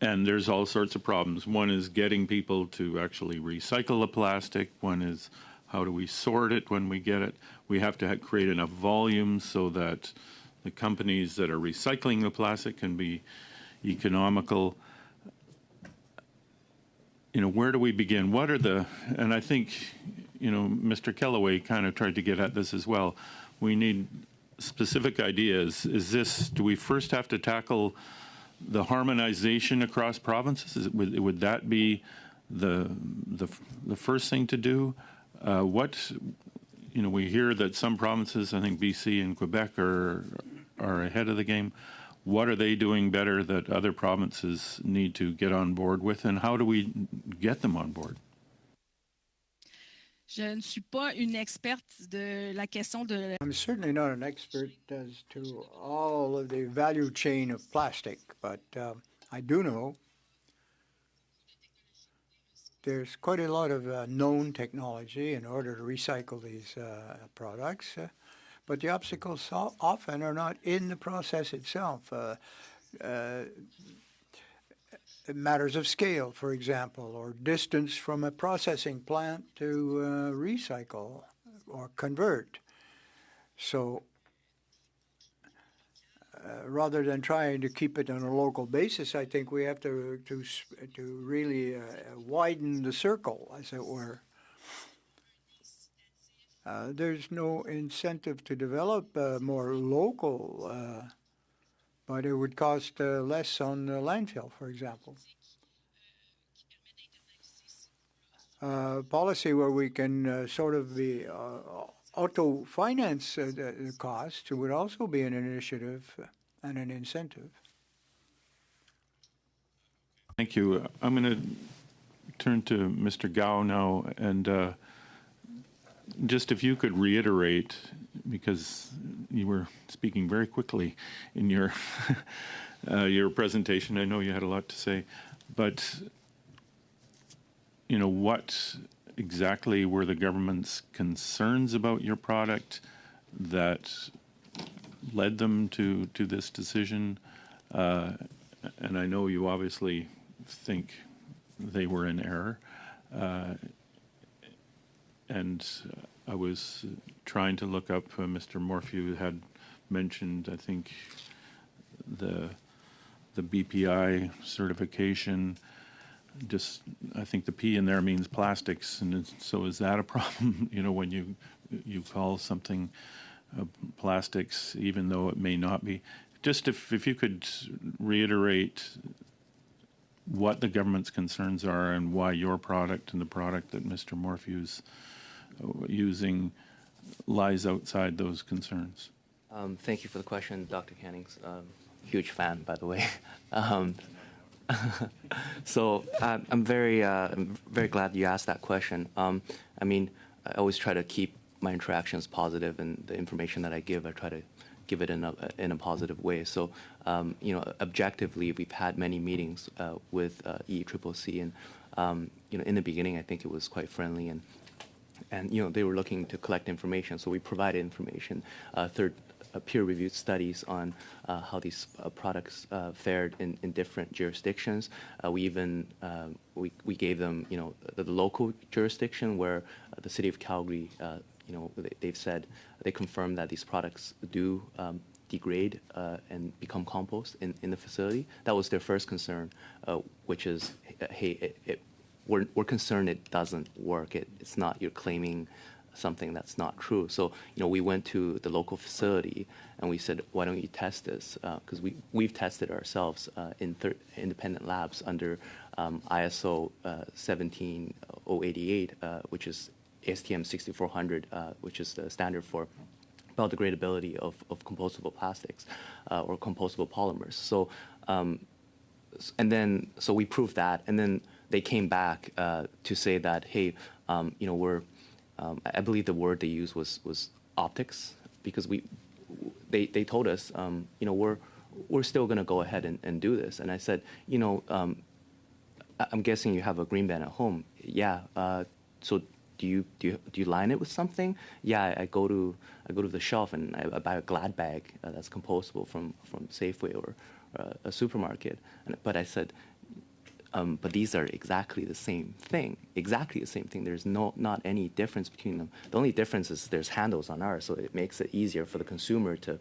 And there's all sorts of problems. One is getting people to actually recycle the plastic. One is how do we sort it when we get it? We have to create enough volume so that the companies that are recycling the plastic can be economical. Where do we begin? What are and I think, Mr. Kellaway kind of tried to get at this as well. We need specific ideas. Do we first have to tackle the harmonization across provinces? Would that be the first thing to do? We hear that some provinces, I think BC and Quebec, are ahead of the game. What are they doing better that other provinces need to get on board with, and how do we get them on board? Je ne suis pas une experte de la question de... I'm certainly not an expert as to all of the value chain of plastic, but I do know there's quite a lot of known technology in order to recycle these products, but the obstacles often are not in the process itself. Matters of scale, for example, or distance from a processing plant to recycle or convert. So rather than trying to keep it on a local basis, I think we have to really widen the circle, as it were. There's no incentive to develop more local, but it would cost less on the landfill, for example. Policy where we can sort of be auto-finance the cost would also be an initiative and an incentive. Thank you. I'm going to turn to Mr. Gao now, and just if you could reiterate, because you were speaking very quickly in your your presentation. I know you had a lot to say, but what exactly were the government's concerns about your product that led them to this decision? And I know you obviously think they were in error. And I was trying to look up, Mr. Morphew had mentioned, I think, the BPI certification. Just, I think the P in there means plastics, and so is that a problem? When you call something plastics, even though it may not be. Just if you could reiterate what the government's concerns are and why your product and the product that Mr. Morphew's using lies outside those concerns. Thank you for the question, Dr. Cannings. Huge fan, by the way. So I'm very glad you asked that question. I always try to keep my interactions positive, and the information that I give, I try to give it in a positive way. So, objectively, we've had many meetings with EECCC, and in the beginning, I think it was quite friendly, and they were looking to collect information. So we provided information, peer-reviewed studies on how these products fared in different jurisdictions. We even we gave them the local jurisdiction where the city of Calgary. They've said they confirmed that these products do degrade and become compost in the facility. That was their first concern, which is, hey, we're concerned it doesn't work. It's not, you're claiming something that's not true. So we went to the local facility and we said, why don't you test this? Because we've tested ourselves in independent labs under ISO 17088, which is ASTM 6400, which is the standard for biodegradability of compostable plastics or compostable polymers. So, so we proved that, and then they came back to say that, hey, we're, I believe the word they used was optics, because they told us, we're still going to go ahead and do this. And I said, I'm guessing you have a green bin at home. Yeah. So do you line it with something? Yeah, I go to the shelf and I buy a Glad bag that's compostable from Safeway or a supermarket. But I said, but these are exactly the same thing. Exactly the same thing. There's not any difference between them. The only difference is there's handles on ours, so it makes it easier for the consumer to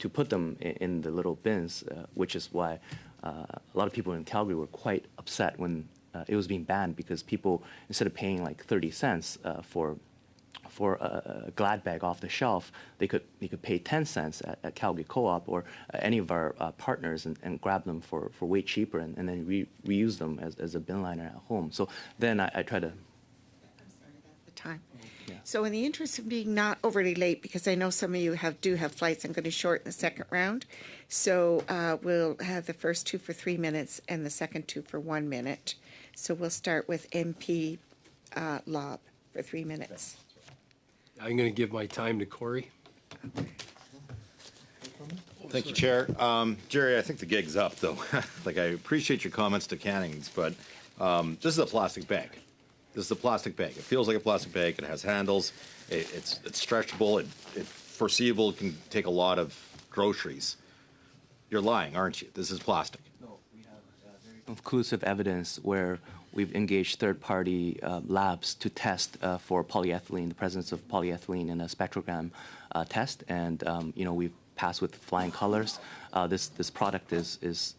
put them in the little bins, which is why a lot of people in Calgary were quite upset when it was being banned, because people, instead of paying like 30 cents for a Glad bag off the shelf, they could pay 10 cents at Calgary Co-op or any of our partners and grab them for way cheaper, and then reuse them as a bin liner at home. So then I try to... I'm sorry, that's the time. Yeah. So in the interest of being not overly late, because I know some of you do have flights, I'm going to shorten the second round. So we'll have the first two for 3 minutes and the second two for 1 minute. So we'll start with MP Lobb for 3 minutes. I'm going to give my time to Corey. Thank you, Chair. Jerry, I think the gig's up, though. I appreciate your comments to Cannings, but this is a plastic bag. This is a plastic bag. It feels like a plastic bag. It has handles. It's stretchable. It's foreseeable. It can take a lot of groceries. You're lying, aren't you? This is plastic. No, we have very conclusive evidence where we've engaged third-party labs to test for polyethylene, the presence of polyethylene in a spectrogram test, and we've passed with flying colors. This product is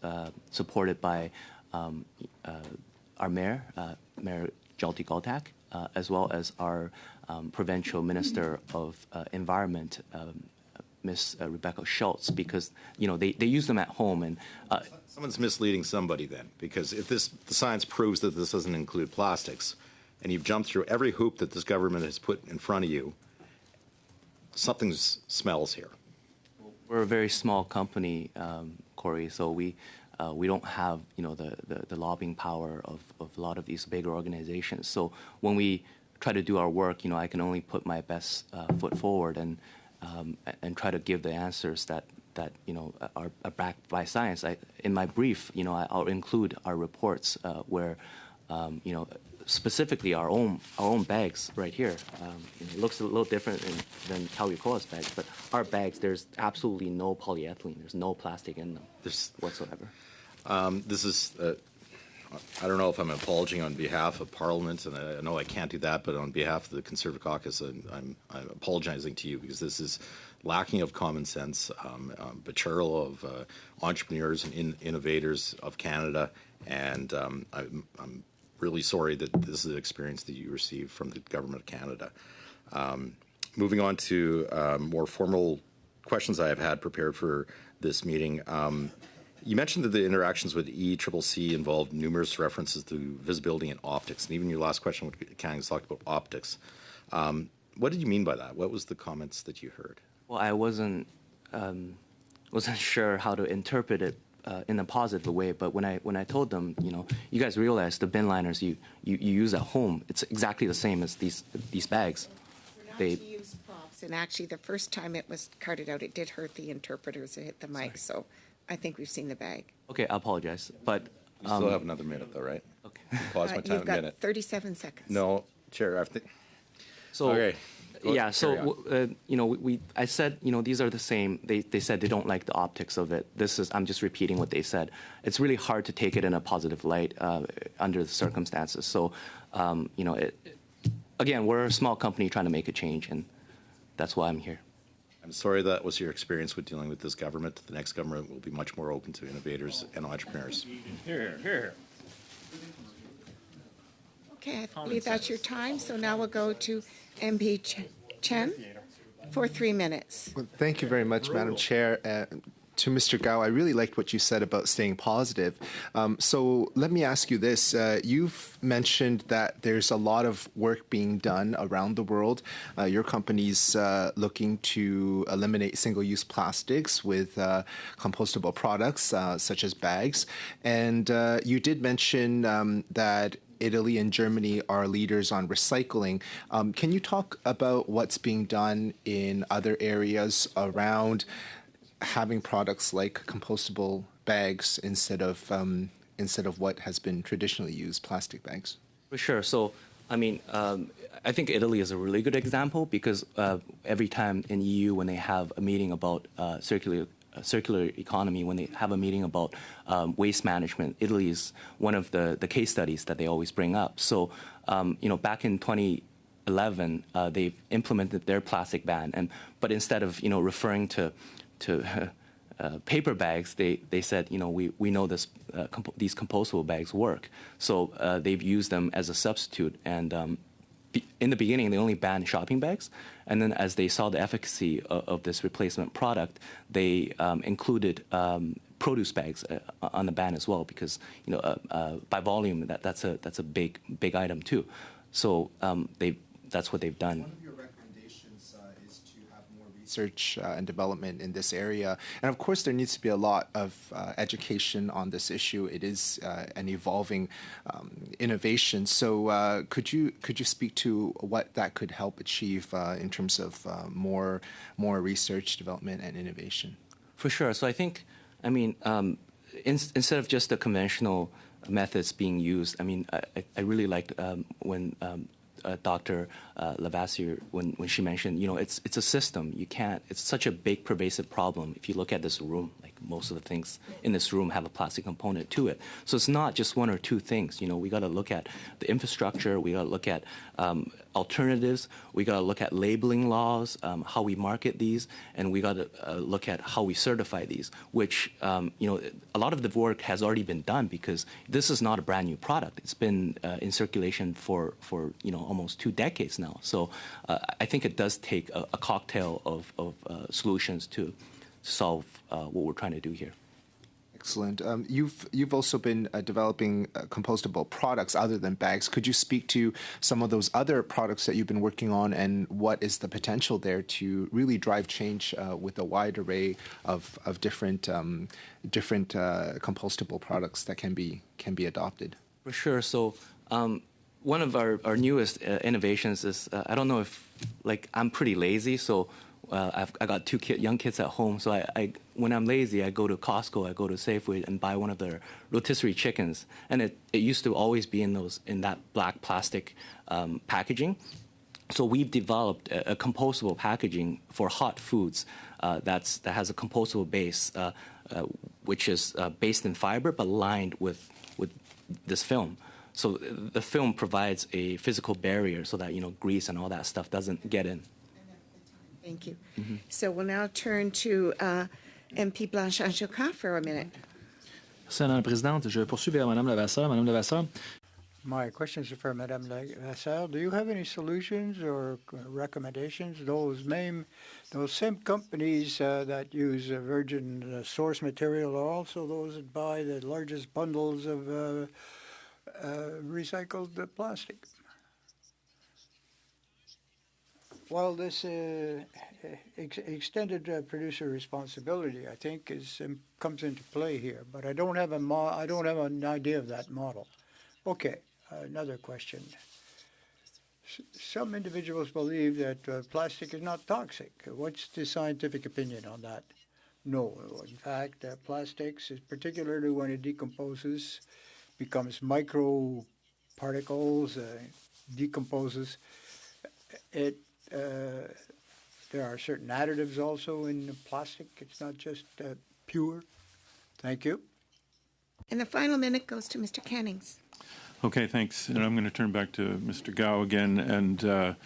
supported by our mayor, Mayor Jalti Galtak, as well as our provincial minister of environment, Miss Rebecca Schultz, because they use them at home, and someone's misleading somebody then, because if the science proves that this doesn't include plastics, and you've jumped through every hoop that this government has put in front of you, something smells here. We're a very small company, Corey, so we don't have the lobbying power of a lot of these bigger organizations. So when we try to do our work, I can only put my best foot forward and try to give the answers that are backed by science. In my brief, I'll include our reports where specifically our own bags right here. It looks a little different than Calgary Coa's bags, but our bags, there's absolutely no polyethylene. There's no plastic in them whatsoever. This is, I don't know if I'm apologizing on behalf of Parliament, and I know I can't do that, but on behalf of the Conservative Caucus, I'm apologizing to you because this is lacking of common sense, betrayal of entrepreneurs and innovators of Canada, and I'm really sorry that this is an experience that you received from the Government of Canada. Moving on to more formal questions I have had prepared for this meeting. You mentioned that the interactions with ECCC involved numerous references to visibility and optics, and even your last question with Kang talked about optics. What did you mean by that? What was the comments that you heard? Well, I wasn't sure how to interpret it in a positive way, but when I told them, you guys realize the bin liners you use at home, it's exactly the same as these bags. We're not to use props, and actually the first time it was carted out, it did hurt the interpreters. It hit the mic, so I think we've seen the bag. Okay, I apologize, but you still have another minute, though, right? Okay. Pause my time You've got a minute. 37 seconds. No, Chair. So okay. Yeah, so I said, these are the same. They said they don't like the optics of it. I'm just repeating what they said. It's really hard to take it in a positive light under the circumstances. So, again, we're a small company trying to make a change, and that's why I'm here. I'm sorry that was your experience with dealing with this government. The next government will be much more open to innovators and entrepreneurs. Here. Okay, I believe that's your time. So now we'll go to MP Chen for 3 minutes. Well, thank you very much, Madam Chair. To Mr. Gao, I really liked what you said about staying positive. So let me ask you this. You've mentioned that there's a lot of work being done around the world. Your company's looking to eliminate single-use plastics with compostable products such as bags. And you did mention that Italy and Germany are leaders on recycling. Can you talk about what's being done in other areas around having products like compostable bags instead of what has been traditionally used, plastic bags? For sure. So, I think Italy is a really good example because every time in EU when they have a meeting about circular economy, when they have a meeting about waste management, Italy is one of the case studies that they always bring up. So, back in 2011, they've implemented their plastic ban, but instead of referring to paper bags, they said, we know these compostable bags work. So they've used them as a substitute. And in the beginning, they only banned shopping bags. And then as they saw the efficacy of this replacement product, they included produce bags on the ban as well, because by volume, that's a big item too. So that's what they've done. Research and development in this area, and of course there needs to be a lot of education on this issue. It is an evolving innovation. So could you speak to what that could help achieve in terms of more research, development, and innovation? For sure. So I think, instead of just the conventional methods being used, I really liked when Dr. Lavassier, when she mentioned, it's a system. It's such a big, pervasive problem. If you look at this room, like most of the things in this room have a plastic component to it. So it's not just one or two things. We got to look at the infrastructure. We got to look at alternatives. We got to look at labeling laws, how we market these, and we got to look at how we certify these, which, a lot of the work has already been done because this is not a brand new product. It's been in circulation for almost 2 decades now. So I think it does take a cocktail of solutions to solve what we're trying to do here. Excellent. You've also been developing compostable products other than bags. Could you speak to some of those other products that you've been working on, and what is the potential there to really drive change with a wide array of different compostable products that can be adopted? For sure. So one of our newest innovations is I don't know if I'm pretty lazy, so I got two young kids at home, so I when I'm lazy, I go to Costco, I go to Safeway and buy one of their rotisserie chickens, and it used to always be in that black plastic packaging. So we've developed a compostable packaging for hot foods that has a compostable base, which is based in fiber but lined with this film. So the film provides a physical barrier so that grease and all that stuff doesn't get in. Thank you. So we'll now turn to MP Blanchard-Jocat for a minute. Merci, Madame la Présidente. Je poursuis vers Madame Levasseur. Madame Levasseur. My question is for Madame Levasseur. Do you have any solutions or recommendations? Those same companies that use virgin source material are also those that buy the largest bundles of recycled plastic. Well, this extended producer responsibility, I think, comes into play here. But I don't have an idea of that model. Okay, another question. Some individuals believe that plastic is not toxic. What's the scientific opinion on that? No, in fact, plastics, particularly when it decomposes, becomes micro particles, decomposes. There are certain additives also in plastic. It's not just pure. Thank you. And the final minute goes to Mr. Cannings. Okay, thanks. And I'm going to turn back to Mr. Gao again, and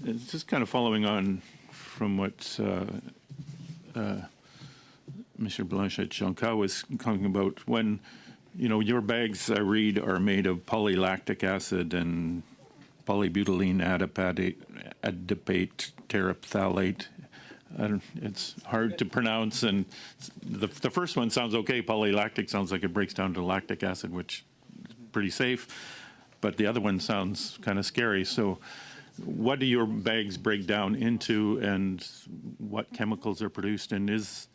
it's just kind of following on from what Mr. Blanchard-Jocat was talking about. When your bags, I read, are made of polylactic acid and polybutylene adipate terephthalate. It's hard to pronounce, and the first one sounds okay. Polylactic sounds like it breaks down to lactic acid, which is pretty safe, but the other one sounds kind of scary. So what do your bags break down into, and what chemicals are produced, and is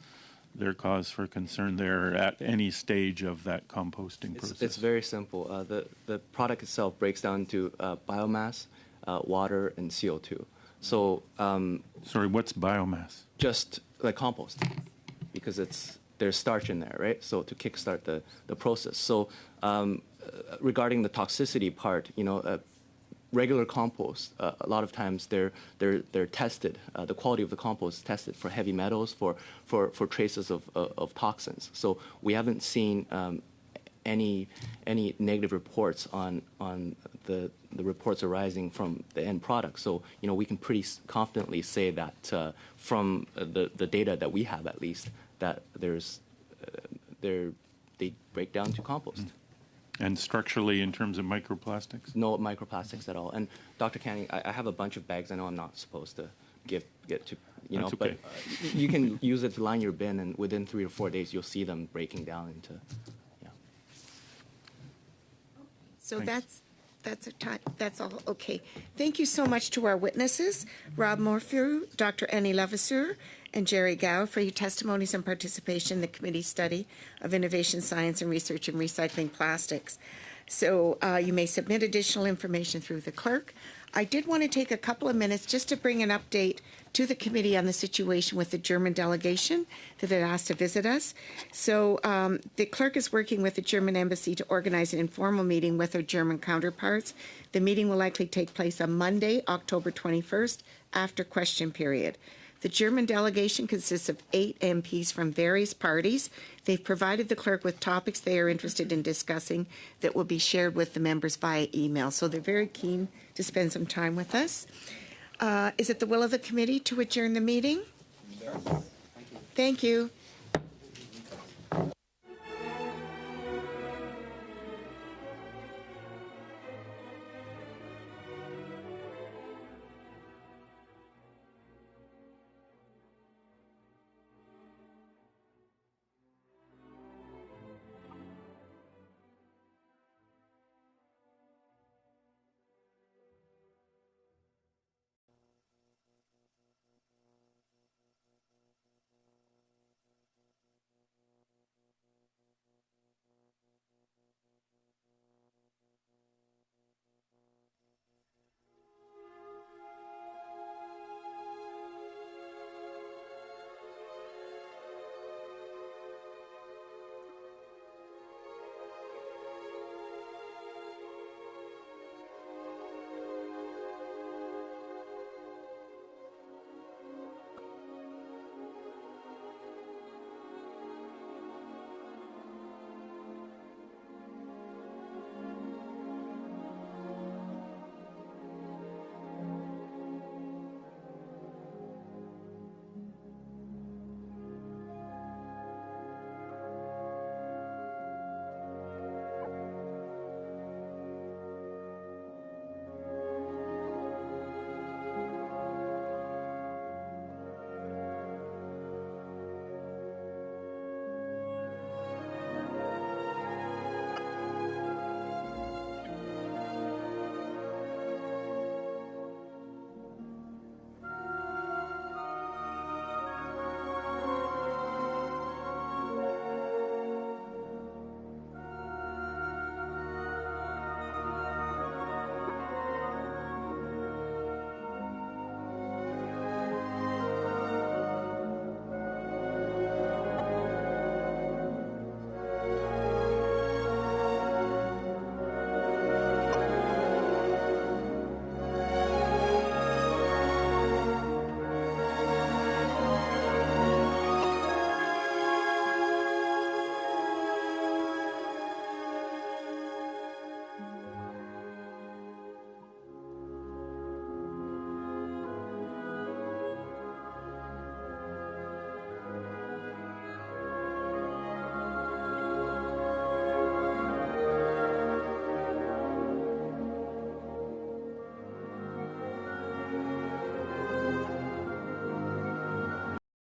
there cause for concern there at any stage of that composting process? It's very simple. The product itself breaks down into biomass, water, and CO2. So, sorry, what's biomass? Just like compost, because there's starch in there, right? So to kickstart the process. So regarding the toxicity part, regular compost, a lot of times they're tested. The quality of the compost is tested for heavy metals, for traces of toxins. So we haven't seen any negative reports on the reports arising from the end product. So we can pretty confidently say that from the data that we have, at least, that they break down to compost. And structurally, in terms of microplastics? No microplastics at all. And Dr. Canning, I have a bunch of bags. I know I'm not supposed to get to, That's but okay. You can use it to line your bin, and within 3 or 4 days, you'll see them breaking down into, So that's all. Okay. Thank you so much to our witnesses, Rob Morphew, Dr. Annie Levasseur, and Jerry Gao, for your testimonies and participation in the committee study of innovation, science, and research in recycling plastics. So you may submit additional information through the clerk. I did want to take a couple of minutes just to bring an update to the committee on the situation with the German delegation that had asked to visit us. So the clerk is working with the German embassy to organize an informal meeting with our German counterparts. The meeting will likely take place on Monday, October 21st, after question period. The German delegation consists of 8 MPs from various parties. They've provided the clerk with topics they are interested in discussing that will be shared with the members via email. So they're very keen to spend some time with us. Is it the will of the committee to adjourn the meeting? Thank you.